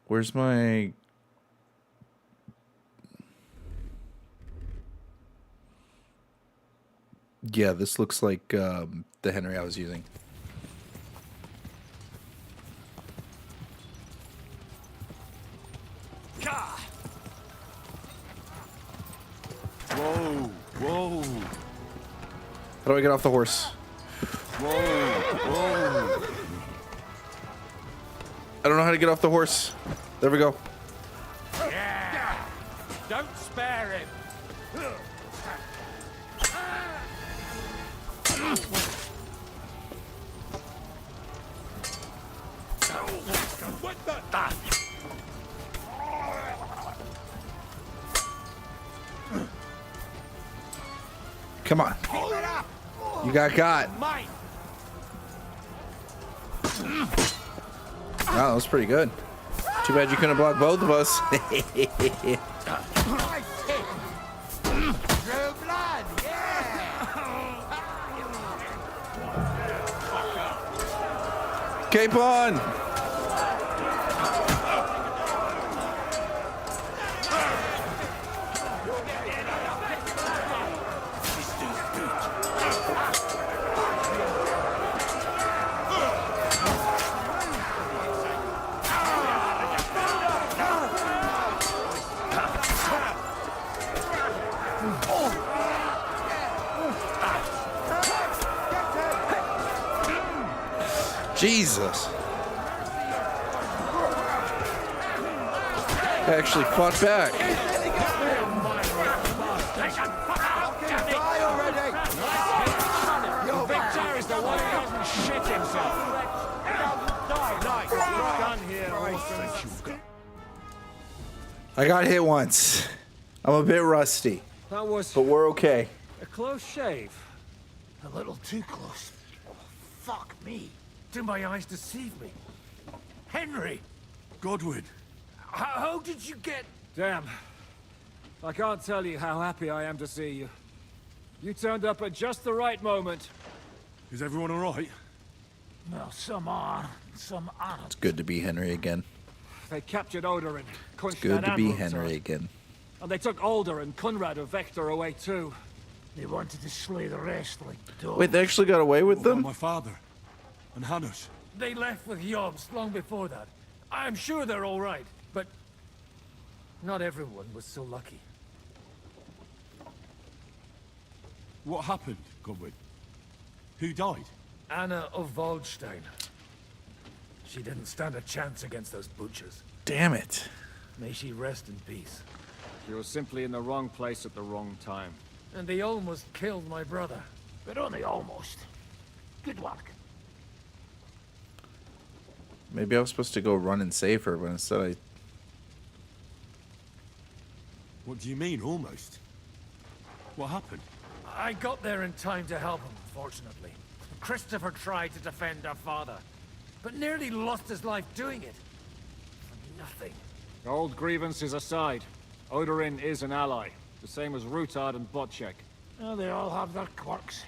Where's my... Yeah, this looks like the Henry I was using. Whoa, whoa. How do I get off the horse? Whoa, whoa. I don't know how to get off the horse. There we go. Yeah! Don't spare him! What the? Come on. You got. Mine! Wow, that was pretty good. Too bad you couldn't block both of us. Cape on! Jesus. I actually fought back. Your Victor is the one who doesn't shit himself. I got hit once. I'm a bit rusty. That was... But we're okay. a close shave. A little too close. Fuck me. Do my eyes deceive me? Henry! Godwin. How did you get... Damn. I can't tell you how happy I am to see you. You turned up at just the right moment. Is everyone alright? Well, some are, some aren't. It's good to be Henry again. They captured Oder and It's Kunst good and to be Amruther. Henry again. And they took Alder and Kunrad of Vector away too. They wanted to slay the rest like dogs. Wait, they actually got away with them? My father and Hanush. They left with Yobs long before that. I'm sure they're all right, but not everyone was so lucky. What happened, Godwin? Who died? Anna of Waldstein. She didn't stand a chance against those butchers. Damn it. May she rest in peace. You were simply in the wrong place at the wrong time. And they almost killed my brother. But only almost. Good work. Maybe I was supposed to go run and save her, but instead I... What do you mean, almost? What happened? I got there in time to help him, fortunately. Christopher tried to defend our father, but nearly lost his life doing it. For nothing. Old grievances aside, Odorin is an ally, the same as Rutard and Botchek. Oh, they all have their quirks.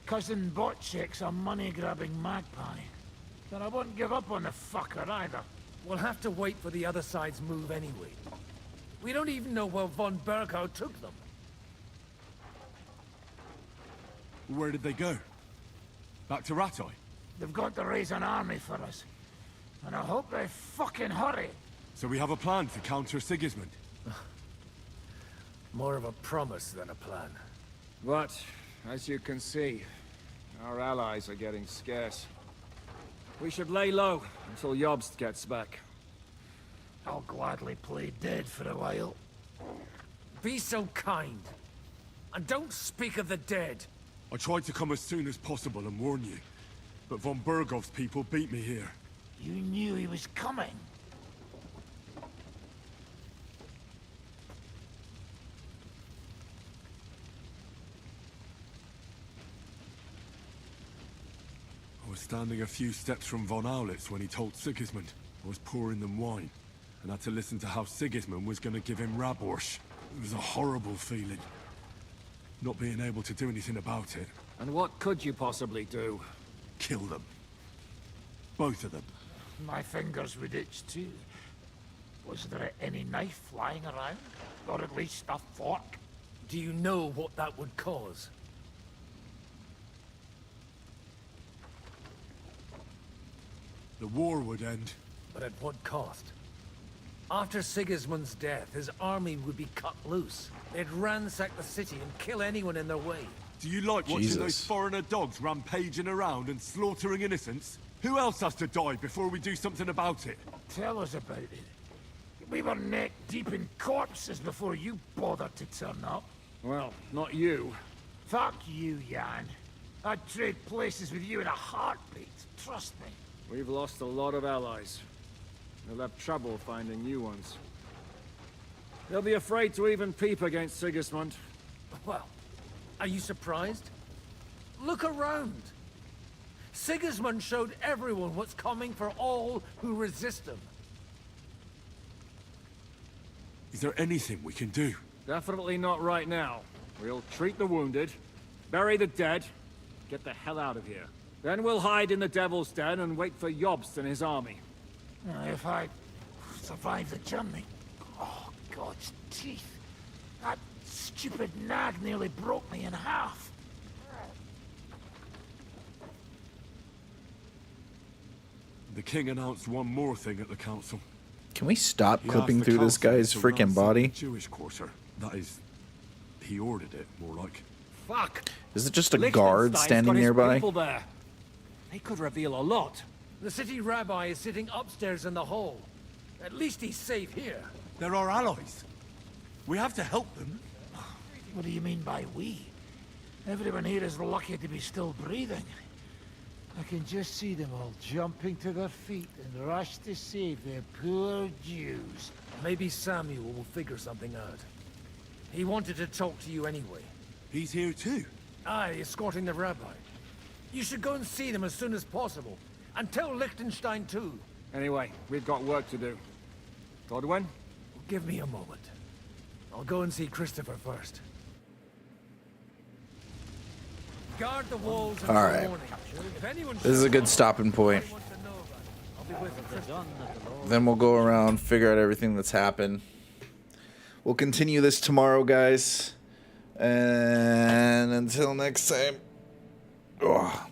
Cousin Botchek's a money-grabbing magpie. But I won't give up on the fucker either. We'll have to wait for the other side's move anyway. We don't even know where von Berghout took them. Where did they go? Back to Rattay? They've got to raise an army for us. And I hope they fucking hurry. So we have a plan to counter Sigismund? More of a promise than a plan. But, as you can see, our allies are getting scarce. We should lay low until Jobst gets back. I'll gladly play dead for a while. Be so kind. And don't speak of the dead. I tried to come as soon as possible and warn you, but von Bergov's people beat me here. You knew he was coming. I was standing a few steps from von Aulitz when he told Sigismund I was pouring them wine, and had to listen to how Sigismund was going to give him Raborsch. It was a horrible feeling, not being able to do anything about it. And what could you possibly do? Kill them. Both of them. My fingers would itch too. Was there any knife lying around? Or at least a fork? Do you know what that would cause? The war would end. But at what cost? After Sigismund's death, his army would be cut loose. They'd ransack the city and kill anyone in their way. Do you like watching Jesus. those foreigner dogs rampaging around and slaughtering innocents? Who else has to die before we do something about it? Tell us about it. We were neck deep in corpses before you bothered to turn up. Well, not you. Fuck you, Jan. I'd trade places with you in a heartbeat. Trust me. We've lost a lot of allies. They'll have trouble finding new ones. They'll be afraid to even peep against Sigismund. Well, are you surprised? Look around. Sigismund showed everyone what's coming for all who resist him. Is there anything we can do? Definitely not right now. We'll treat the wounded, bury the dead, get the hell out of here. Then we'll hide in the Devil's Den and wait for Jobst and his army. If I survive the journey... Oh, God's teeth. That stupid nag nearly broke me in half. The king announced one more thing at the council. Can we stop He clipping asked the through this council guy's to freaking ransack body? the Jewish quarter. That is, he ordered it, more like. Fuck! Is it just a guard Liechtenstein's standing got his nearby? people there. They could reveal a lot. The city rabbi is sitting upstairs in the hall. At least he's safe here. They're our allies. We have to help them. What do you mean by we? Everyone here is lucky to be still breathing. I can just see them all jumping to their feet and rush to save their poor Jews. Maybe Samuel will figure something out. He wanted to talk to you anyway. He's here too? Aye, escorting the rabbi. You should go and see them as soon as possible. And tell Liechtenstein too. Anyway, we've got work to do. Godwin? Give me a moment. I'll go and see Christopher first. Guard the walls until All right. morning. If anyone This is a good stopping point. I'll be with Christopher. Then we'll go around, figure out everything that's happened. We'll continue this tomorrow, guys. And until next time. Ugh.